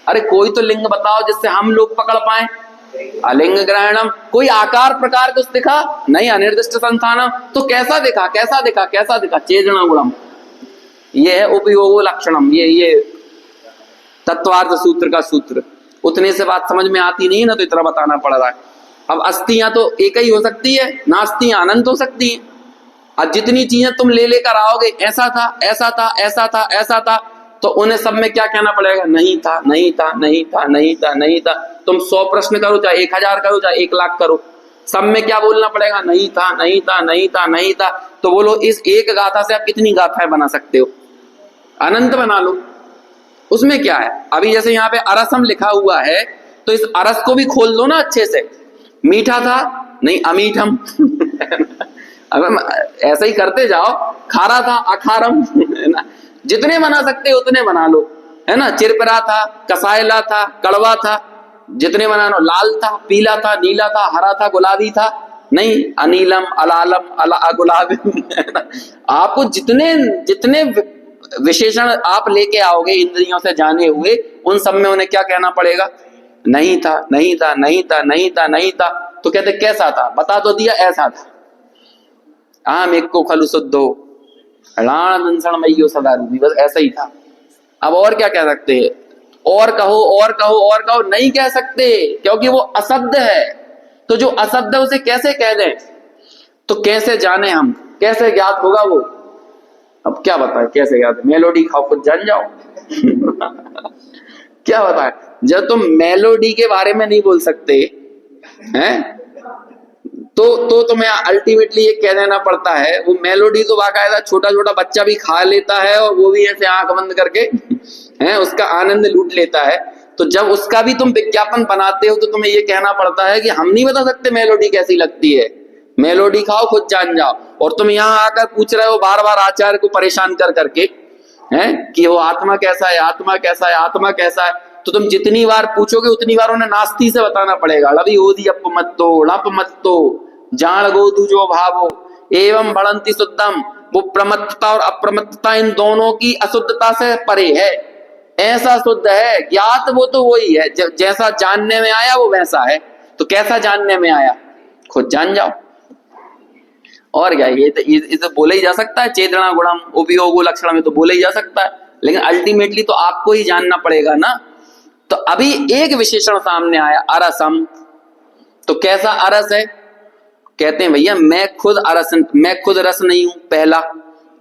अरे कोई तो लिंग बताओ जिससे हम लोग पकड़ पाए। अलिंग ग्रहणम, कोई आकार प्रकार कुछ दिखा? नहीं। अनिर्दिष्ट संस्थानम, तो कैसा दिखा, कैसा दिखा, कैसा दिखा? चेतना गुणम, ये है उपयोगो लक्षणम। ये तत्वार्थ सूत्र का सूत्र। उतने से बात समझ में आती नहीं ना, तो इतना बताना पड़ रहा है। अब अस्थियां तो एक ही हो सकती है, नास्तियां अनंत हो सकती है। अब जितनी चीजें तुम ले लेकर आओगे, ऐसा था, ऐसा था, ऐसा था, ऐसा था, तो उन्हें सब में क्या कहना पड़ेगा? नहीं था, नहीं था, नहीं था, नहीं था, नहीं था। तुम 100 प्रश्न करो, चाहे 1000 करो, चाहे 1 लाख करो, सब में क्या बोलना पड़ेगा? नहीं था, नहीं था, नहीं था, नहीं था। तो बोलो इस एक गाथा से आप कितनी गाथाएं बना सकते हो? अनंत बना लो, उसमें क्या है। अभी जैसे यहाँ पे अरसम लिखा हुआ है, तो इस अरस को भी खोल दो ना अच्छे से। मीठा था, नहीं अमीठम अब ऐसा ही करते जाओ। खारा था, अखारम, है ना। जितने बना सकते हो उतने बना लो, है ना। चिरपिरा था, कसायला था, कड़वा था, जितने बना लो। लाल था, पीला था, नीला था, हरा था, गुलाबी था, नहीं अनीलम, अलालम, गुलाबी, है ना। आपको जितने जितने विशेषण आप लेके आओगे इंद्रियों से जाने हुए, उन सब में उन्हें क्या कहना पड़ेगा? नहीं था, नहीं था, नहीं था, नहीं था, नहीं था। तो कहते कैसा था? बता तो दिया, ऐसा था। आम एक को खलु शुद्धो राण दंसण मइयो सदा रूपी, बस ऐसा ही था। अब और क्या कह सकते हैं? और कहो, और कहो, और कहो, नहीं कह सकते, क्योंकि वो अशब्द है। तो जो अशब्द है उसे कैसे कह दें? तो कैसे जाने हम? कैसे ज्ञात होगा वो? अब क्या बताए कैसे ज्ञात? मेलोडी खाओ खुद जान जाओ क्या बताए? जब तुम मेलोडी के बारे में नहीं बोल सकते हैं, तो तुम्हें अल्टीमेटली ये कह देना पड़ता है। वो मेलोडी तो बाकायदा छोटा छोटा बच्चा भी खा लेता है, और वो भी ऐसे आंख बंद करके हैं उसका आनंद लूट लेता है। तो जब उसका भी तुम विज्ञापन बनाते हो तो तुम्हें ये कहना पड़ता है कि हम नहीं बता सकते मेलोडी कैसी लगती है, मेलोडी खाओ खुद जान जाओ। और तुम यहाँ आकर पूछ रहे हो बार बार आचार्य को परेशान कर करके हैं कि वो आत्मा कैसा है, आत्मा कैसा है, आत्मा कैसा है। तो तुम जितनी बार पूछोगे उतनी बार उन्हें नास्ती से बताना पड़ेगा। लवी ओदी अप मत्तो लप मत्तो जान गोदू जो भावो एवं बढ़ंती शुद्धम। वो प्रमत्तता और अप्रमत्तता इन दोनों की अशुद्धता से परे है, ऐसा शुद्ध है। ज्ञात वो तो वही है, जैसा जानने में आया वो वैसा है। तो कैसा जानने में आया? खुद जान जाओ। और क्या, ये तो बोले ही जा सकता है, चेतना गुणम उपयोगो लक्षण में तो बोले ही जा सकता है, लेकिन अल्टीमेटली तो आपको ही जानना पड़ेगा ना। तो अभी एक विशेषण सामने आया, अरसम। तो कैसा अरस है? कहते हैं भैया मैं खुद रस नहीं हूं, पहला।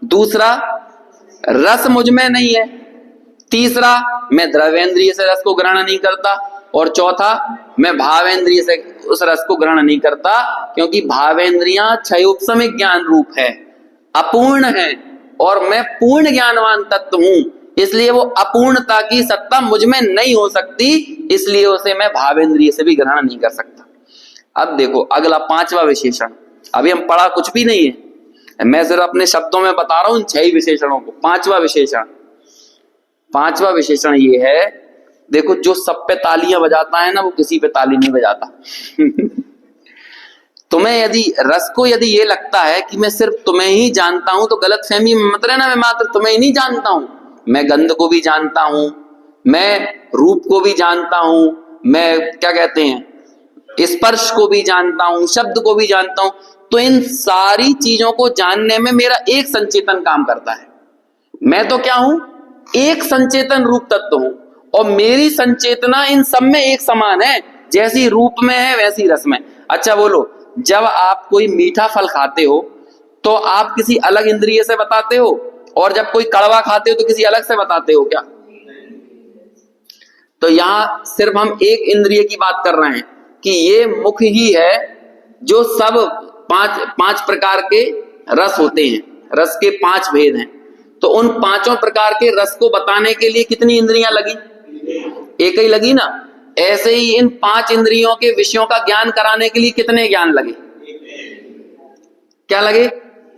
दूसरा, रस मुझ में नहीं है। तीसरा, मैं द्रव्येंद्रिय से रस को ग्रहण नहीं करता। और चौथा, मैं भावेंद्रिय से उस रस को ग्रहण नहीं करता, क्योंकि भावेंद्रियां क्षयोपशमिक ज्ञान रूप है, अपूर्ण है, और मैं पूर्ण ज्ञानवान तत्व हूं। इसलिए वो अपूर्णता की सत्ता मुझ में नहीं हो सकती, इसलिए उसे मैं भावेंद्रिय से भी ग्रहण नहीं कर सकता। अब देखो अगला पांचवा विशेषण। अभी हम पढ़ा कुछ भी नहीं है, मैं सिर्फ अपने शब्दों में बता रहा हूं 6 विशेषणों को। पांचवा विशेषण ये है, देखो जो सब पे तालियां बजाता है ना, वो किसी पे ताली नहीं बजाता तुम्हें यदि रस को यदि ये लगता है कि मैं सिर्फ तुम्हें ही जानता हूं, तो गलत फहमी में मत रहना। मैं मात्र तुम्हें ही नहीं जानता हूं, मैं गंध को भी जानता हूं, मैं रूप को भी जानता हूं, मैं क्या कहते हैं स्पर्श को भी जानता हूं, शब्द को भी जानता हूं। तो इन सारी चीजों को जानने में मेरा एक संचेतन काम करता है। मैं तो क्या हूं? एक संचेतन रूप तत्व हूं, और मेरी संचेतना इन सब में एक समान है, जैसी रूप में है वैसी रस में। अच्छा बोलो, जब आप कोई मीठा फल खाते हो तो आप किसी अलग इंद्रिय से बताते हो, और जब कोई कड़वा खाते हो तो किसी अलग से बताते हो क्या? तो यहां सिर्फ हम एक इंद्रिय की बात कर रहे हैं कि ये मुख ही है जो सब पांच प्रकार के रस होते हैं, रस के 5 भेद हैं। तो उन 5 प्रकार के रस को बताने के लिए कितनी इंद्रियां लगी? एक ही लगी ना। ऐसे ही इन 5 इंद्रियों के विषयों का ज्ञान कराने के लिए कितने ज्ञान लगे? क्या लगे?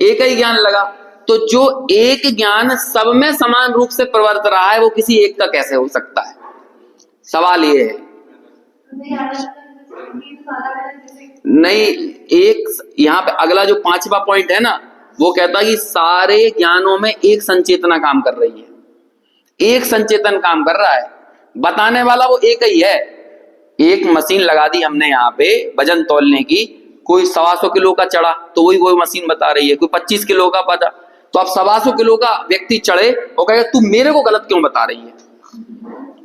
एक ही ज्ञान लगा। तो जो एक ज्ञान सब में समान रूप से प्रवर्त रहा है, वो किसी एक का कैसे हो सकता है? सवाल ये है। नहीं, एक यहाँ पे अगला जो 5वां पॉइंट है ना, वो कहता है कि सारे ज्ञानों में एक संचेतना काम कर रही है, एक संचेतन काम कर रहा है, बताने वाला वो एक ही है। एक मशीन लगा दी हमने यहाँ पे वजन तौलने की, कोई 125 किलो का चढ़ा तो वही मशीन बता रही है, कोई 25 किलो का बता। तो अब 125 किलो का व्यक्ति चढ़े और कहेगा तू मेरे को गलत क्यों बता रही है,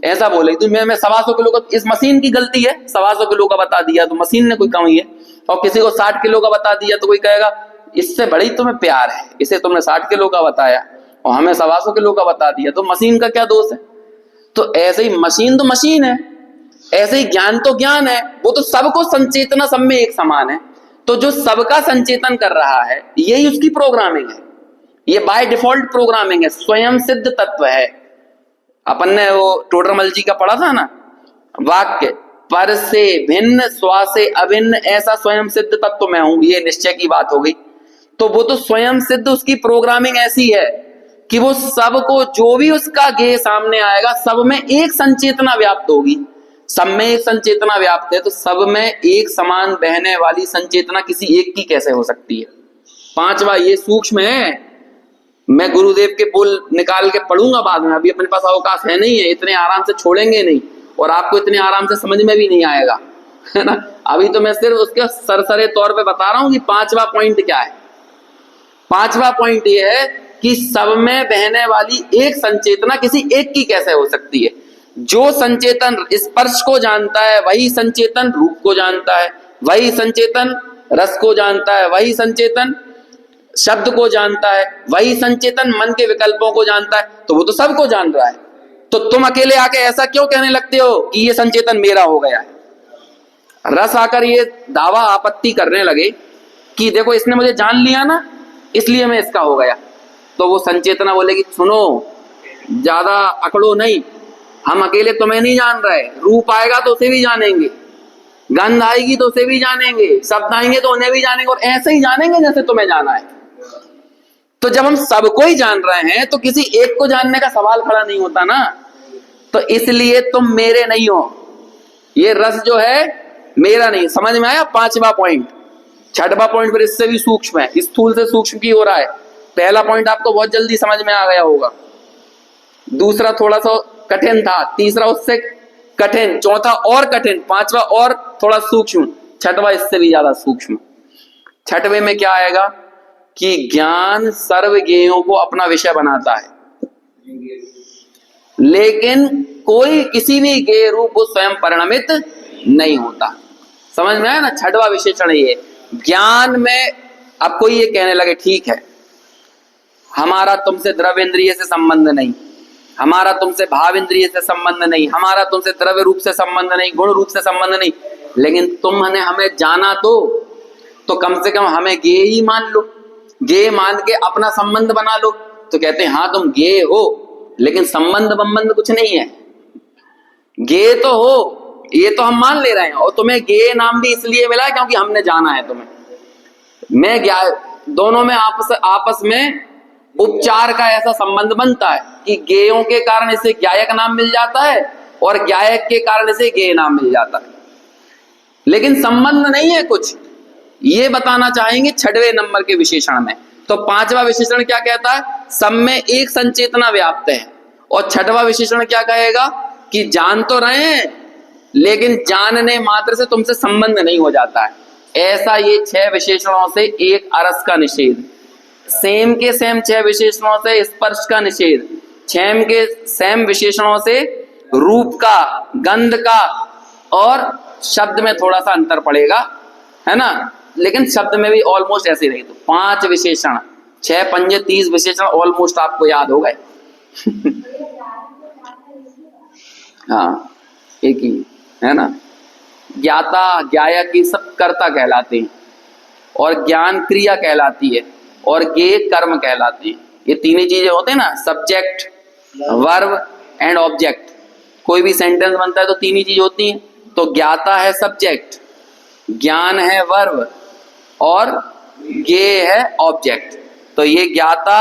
ऐसा बोले तू मैं 125 किलो का, इस मशीन की गलती है, 125 किलो का बता दिया तो मशीन ने कोई कमी है। और किसी को 60 किलो का बता दिया तो कोई कहेगा इससे बड़ी तुम्हें प्यार है, इसे तुमने 60 किलो का बताया और हमें 125 किलो का बता दिया, तो मशीन का क्या दोष है? तो ऐसे ही मशीन तो मशीन है, ऐसे ही ज्ञान तो ज्ञान है, वो तो सबको संचेतना सब में एक समान है। तो जो सबका संचेतन कर रहा है यही उसकी प्रोग्रामिंग है, ये बाय डिफॉल्ट प्रोग्रामिंग है, स्वयं सिद्ध तत्व है। अपन ने वो टोडरमल जी का पढ़ा था ना वाक्य, पर से भिन्न, स्वा से अभिन्न, ऐसा स्वयं सिद्ध तत्व मैं हूं, ये निश्चय की बात हो गई। तो वो तो स्वयं सिद्ध, उसकी प्रोग्रामिंग ऐसी है कि वो सबको, जो भी उसका गेय सामने आएगा, सब में एक संचेतना व्याप्त होगी। सब में एक संचेतना व्याप्त है, तो सब में एक समान बहने वाली संचेतना किसी एक की कैसे हो सकती है? पांचवा, ये सूक्ष्म है, मैं गुरुदेव के बोल निकाल के पढ़ूंगा बाद में, अभी अपने पास अवकाश है नहीं है, इतने आराम से छोड़ेंगे नहीं, और आपको इतने आराम से समझ में भी नहीं आएगा, है ना। अभी तो मैं सिर्फ उसके सरसरे तौर पे बता रहा हूं कि पांचवा पॉइंट क्या है। पांचवा पॉइंट ये है कि सब में बहने वाली एक संचेतना किसी एक की कैसे हो सकती है? जो संचेतन स्पर्श को जानता है वही संचेतन रूप को जानता है, वही संचेतन रस को जानता है, वही संचेतन शब्द को जानता है, वही संचेतन मन के विकल्पों को जानता है, तो वो तो सबको जान रहा है। तो तुम अकेले आके ऐसा क्यों कहने लगते हो कि ये संचेतन मेरा हो गया है? रस आकर ये दावा आपत्ति करने लगे कि देखो इसने मुझे जान लिया ना, इसलिए मैं इसका हो गया, तो वो संचेतना बोलेगी सुनो, ज्यादा अकड़ो नहीं, हम अकेले तुम्हें नहीं जान रहे, रूप आएगा तो उसे भी जानेंगे, गंध आएगी तो उसे भी जानेंगे, शब्द आएंगे तो उन्हें भी जानेंगे, और ऐसे ही जानेंगे जैसे तुम्हें जाना है। तो जब हम सबको ही जान रहे हैं तो किसी एक को जानने का सवाल खड़ा नहीं होता ना। तो इसलिए तुम मेरे नहीं हो, ये रस जो है मेरा नहीं। समझ में आया पांचवा पॉइंट? छठवां पॉइंट फिर इससे भी सूक्ष्म है, स्थूल से सूक्ष्म की हो रहा है। पहला पॉइंट आपको बहुत जल्दी समझ में आ गया होगा, दूसरा थोड़ा सा कठिन था, तीसरा उससे कठिन, चौथा और कठिन, पांचवा और थोड़ा सूक्ष्म, छठवा इससे भी ज्यादा सूक्ष्म। छठवें में क्या आएगा कि ज्ञान सर्व ज्ञेयों को अपना विषय बनाता है, लेकिन कोई किसी भी ज्ञेय रूप को स्वयं परिणमित नहीं होता। समझ में आया ना? छठवां विशेषण ये ज्ञान में। अब कोई ये कहने लगे ठीक है, हमारा तुमसे द्रव्य इंद्रिय से संबंध नहीं, हमारा तुमसे भाव इंद्रिय से संबंध नहीं, हमारा तुमसे द्रव्य रूप से संबंध नहीं, गुण रूप से संबंध नहीं, लेकिन तुमने हमें जाना तो कम से कम हमें ज्ञेय ही मान लो, ज्ञेय मान के अपना संबंध बना लो। तो कहते हैं हाँ तुम ज्ञेय हो, लेकिन संबंध कुछ नहीं है। ज्ञेय तो हो, ये तो हम मान ले रहे हैं, और तुम्हें ज्ञेय नाम भी इसलिए मिला है क्योंकि हमने जाना है तुम्हें। मैं दोनों में आपस में उपचार का ऐसा संबंध बनता है कि ज्ञेयों के कारण इसे ज्ञायक नाम मिल जाता है, और ज्ञायक के कारण इसे ज्ञेय नाम मिल जाता है, लेकिन संबंध नहीं है कुछ। ये बताना चाहेंगे छठवें नंबर के विशेषण में। तो पांचवा विशेषण क्या कहता है? सब में एक संचेतना व्याप्त है। और छठवां विशेषण क्या कहेगा कि जान तो रहे हैं, लेकिन जानने मात्र से तुमसे संबंध नहीं हो जाता है। ऐसा ये 6 विशेषणों से एक अरस का निषेध, सेम के सेम 6 विशेषणों से स्पर्श का निषेध, 6 के सेम विशेषणों से रूप का, गंध का, और शब्द में थोड़ा सा अंतर पड़ेगा, है ना, लेकिन शब्द में भी ऑलमोस्ट ऐसे रही। तो 5 विशेषण, 6 पंजे 30 विशेषण ऑलमोस्ट आपको याद हो गए। हाँ एक ही है ना। ज्ञाता ज्ञायक ये सब कर्ता कहलाते हैं, और ज्ञान क्रिया कहलाती है, और ज्ञेय कर्म कहलाती है। ये तीनों चीजें होते हैं ना, सब्जेक्ट, वर्ब एंड ऑब्जेक्ट। कोई भी सेंटेंस बनता है तो तीनों चीज होती हैं। तो ज्ञाता है सब्जेक्ट, ज्ञान है वर्ब, और ज्ञेय है ऑब्जेक्ट। तो ये ज्ञाता,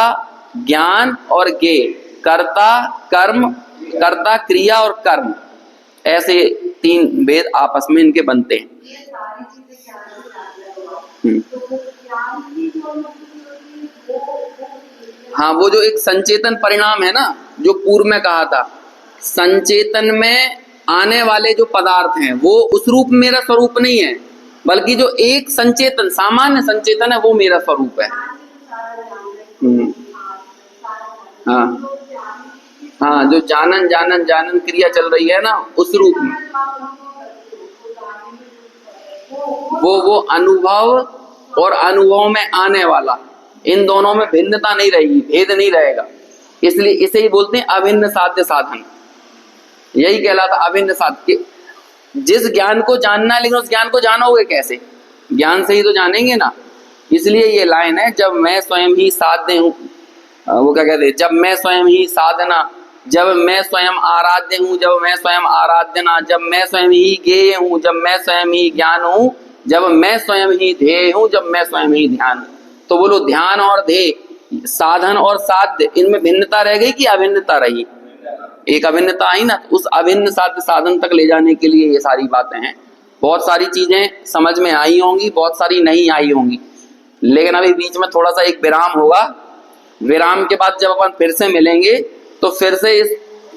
ज्ञान और ज्ञेय, कर्ता कर्म, कर्ता क्रिया और कर्म, ऐसे 3 भेद आपस में इनके बनते हैं। हाँ, वो जो एक संचेतन परिणाम है ना, जो पूर्व में कहा था, संचेतन में आने वाले जो पदार्थ हैं वो उस रूप मेरा स्वरूप नहीं है, बल्कि जो एक संचेतन, सामान्य संचेतन है, वो मेरा स्वरूप है। हाँ हाँ, जो जानन जानन जानन क्रिया चल रही है ना, उस रूप में वो अनुभव और अनुभव में आने वाला, इन दोनों में भिन्नता नहीं रहेगी, भेद नहीं रहेगा। इसलिए इसे ही बोलते हैं अभिन्न साध्य साधन। यही कहलाता अभिन्न साध्य। जिस ज्ञान को जानना है, लेकिन उस ज्ञान को जानोगे कैसे? ज्ञान से ही तो जानेंगे ना। इसलिए ये लाइन है, जब मैं स्वयं ही साध्य हूँ, वो क्या कहते हैं, जब मैं स्वयं ही साधना जब मैं स्वयं आराध्य हूँ, जब मैं स्वयं आराध्य ना, जब मैं स्वयं ही ज्ञेय हूँ, जब मैं स्वयं ही ज्ञान हूँ, जब मैं स्वयं ही ध्येय हूँ, जब मैं स्वयं ही ध्यान हूँ। तो बोलो ध्यान और ध्येय, साधन और साध्य, इनमें भिन्नता रह गई कि अभिन्नता रही? एक अभिन्नता आई ना। उस अभिन्न साध्य साधन तक ले जाने के लिए ये सारी बातें हैं। बहुत सारी चीजें समझ में आई होंगी, बहुत सारी नहीं आई होंगी, लेकिन अभी बीच में थोड़ा सा एक विराम होगा। विराम के बाद जब अपन फिर से मिलेंगे तो फिर से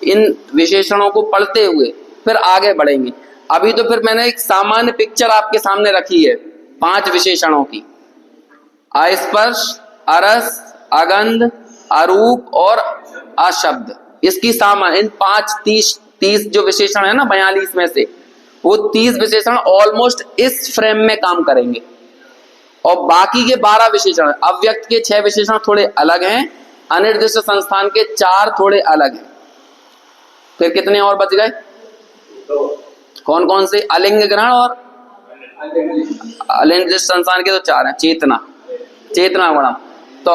इन विशेषणों को पढ़ते हुए फिर आगे बढ़ेंगे। अभी तो फिर मैंने एक सामान्य पिक्चर आपके सामने रखी है 5 विशेषणों की। अस्पर्श, अरस, अगंध, अरूप और अशब्द, इसकी सामान्य इन 30 जो विशेषण है ना 42 में से, वो 30 विशेषण ऑलमोस्ट इस फ्रेम में काम करेंगे। और बाकी के 12 विशेषण, अव्यक्त के 6 विशेषण थोड़े अलग हैं, अनिर्दिष्ट संस्थान के 4 थोड़े अलग हैं। फिर कितने और बच गए? कौन कौन से? अलिंग ग्रहण और अनिर्दिष्ट संस्थान के तो 4 हैं। चेतना, चेतना गुण, तो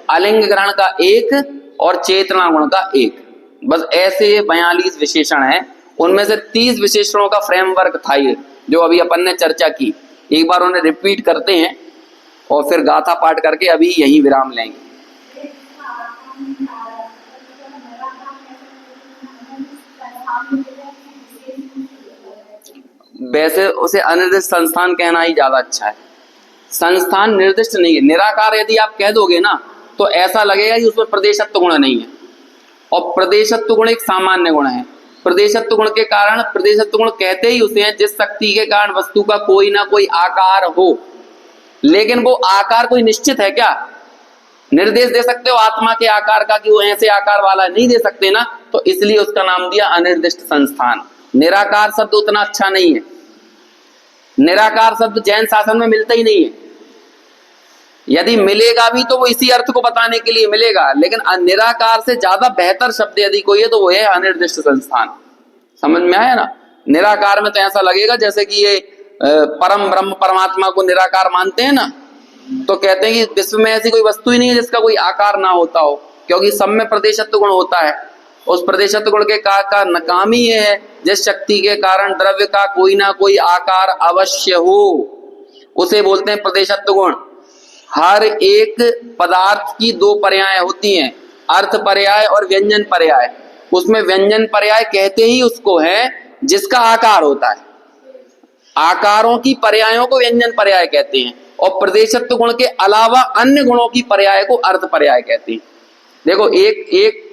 अलिंग ग्रहण का 1 और चेतना गुण का 1, बस ऐसे 42 विशेषण हैं। उनमें से 30 विशेषणों का फ्रेमवर्क था ये, जो अभी अपन ने चर्चा की। एक बार उन्हें रिपीट करते हैं और फिर गाथा पाठ करके अभी यहीं विराम लेंगे। वैसे उसे अनिर्दिष्ट संस्थान कहना ही ज्यादा अच्छा है। संस्थान निर्दिष्ट नहीं है। निराकार यदि आप कह दोगे ना तो ऐसा लगेगा कि उसमें प्रदेशत्व गुण नहीं है, और प्रदेशत्व गुण एक सामान्य गुण है। प्रदेशत्व गुण के कारण, प्रदेशत्व गुण कहते ही उसे हैं जिस शक्ति के कारण वस्तु का कोई ना कोई आकार हो, लेकिन वो आकार कोई निश्चित है क्या? निर्देश दे सकते हो आत्मा के आकार का कि वो ऐसे आकार वाला, नहीं दे सकते ना, तो इसलिए उसका नाम दिया अनिर्दिष्ट संस्थान। निराकार शब्द उतना अच्छा नहीं है। निराकार शब्द जैन शासन में मिलता ही नहीं है। यदि मिलेगा भी तो वो इसी अर्थ को बताने के लिए मिलेगा, लेकिन निराकार से ज्यादा बेहतर शब्द यदि कोई है तो वो है अनिर्दिष्ट संस्थान। समझ में आया ना? निराकार में तो ऐसा लगेगा जैसे कि ये परम ब्रह्म परमात्मा को निराकार मानते हैं ना, तो कहते हैं कि विश्व में ऐसी कोई वस्तु ही नहीं है जिसका कोई आकार ना होता हो, क्योंकि सब में प्रदेशत्व गुण होता है। उस प्रदेशत्व गुण के का नाम ही ये है जिस शक्ति के कारण द्रव्य का कोई ना कोई आकार अवश्य हो, उसे बोलते हैं प्रदेशत्व गुण। हर एक पदार्थ की 2 पर्याय होती हैं, अर्थ पर्याय और व्यंजन पर्याय। उसमें व्यंजन पर्याय कहते ही उसको है जिसका आकार होता है। आकारों की पर्यायों को व्यंजन पर्याय कहते हैं, और प्रदेशत्व गुण के अलावा अन्य गुणों की पर्याय को अर्थ पर्याय कहते हैं। देखो एक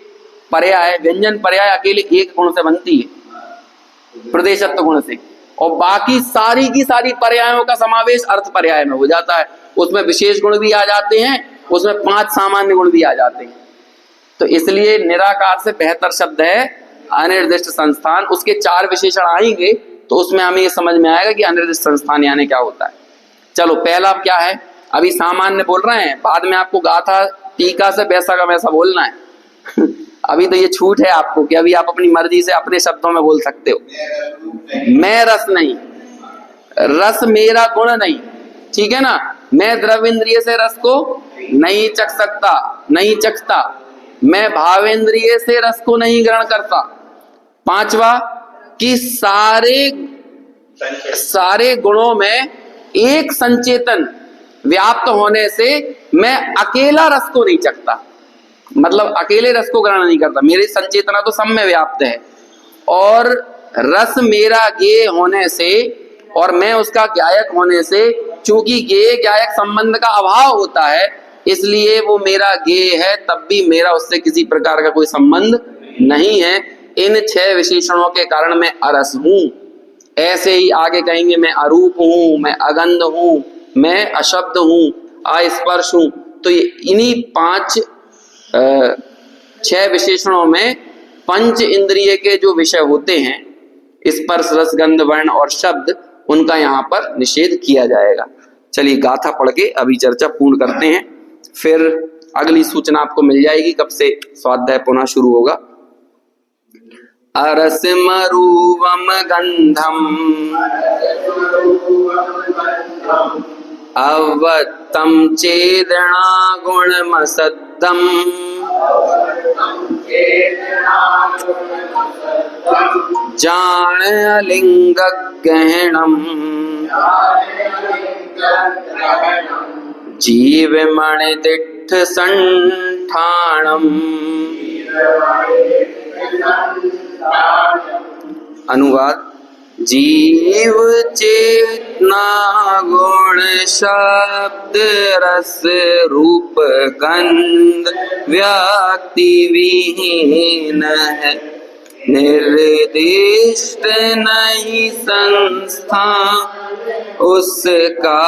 पर्याय, व्यंजन पर्याय अकेले एक गुण से बनती है, प्रदेशत्व गुण से, और बाकी सारी की सारी पर्यायों का समावेश अर्थ पर्याय में हो जाता है। उसमें विशेष गुण भी आ जाते हैं, उसमें 5 सामान्य गुण भी आ जाते हैं। तो इसलिए निराकार से बेहतर शब्द है अनिर्दिष्ट संस्थान। उसके 4 विशेषण आएंगे तो उसमें हमें ये समझ में आएगा कि अनिर्दिष्ट संस्थान यानी क्या होता है। चलो पहला क्या है, अभी सामान्य बोल रहे हैं, बाद में आपको गाथा टीका से वैसा का वैसा बोलना है। अभी तो ये छूट है आपको कि अभी आप अपनी मर्जी से अपने शब्दों में बोल सकते हो। मैं रस नहीं, रस मेरा गुण नहीं, ठीक है ना। मैं द्रव्येंद्रिय से रस को नहीं चख सकता, नहीं चखता। मैं भावेंद्रिय से रस को नहीं ग्रहण करता। 5वां कि सारे गुणों में एक संचेतन व्याप्त होने से मैं अकेला रस को नहीं चखता, मतलब अकेले रस को ग्रहण नहीं करता। मेरी संचेतना तो सब में व्याप्त है, और रस मेरा ज्ञेय होने से और मैं उसका ज्ञायक होने से, चूंकि ज्ञेय ज्ञायक संबंध का अभाव होता है, इसलिए वो मेरा ज्ञेय है, तब भी मेरा उससे किसी प्रकार का कोई संबंध नहीं है। इन 6 विशेषणों के कारण मैं अरस हूं। ऐसे ही आगे कहेंगे मैं अरूप हूं, मैं अगंध हूं, मैं अशब्द हूं, अस्पर्श हूं। तो ये इन्हीं 6 विशेषणों में पंच इंद्रिय के जो विषय होते हैं, स्पर्श रस गंध वर्ण और शब्द, उनका यहाँ पर निषेध किया जाएगा। चलिए गाथा पढ़ के अभी चर्चा पूर्ण करते हैं, फिर अगली सूचना आपको मिल जाएगी कब से स्वाध्याय पुनः शुरू होगा। अरसमरूवम गंधम अवत्तम चेदना गुणमसद्दम जान अलिंग गहनम जीव मणि दिठ संठाणम। अनुवाद: जीव चेतना गुण शब्द रस रूप गंध व्यक्ति विहीन है, निर्दिष्ट नहीं संस्था उसका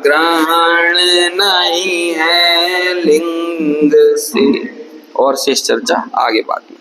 ग्रहण नहीं है लिंग से। और शेष चर्चा आगे बाद में।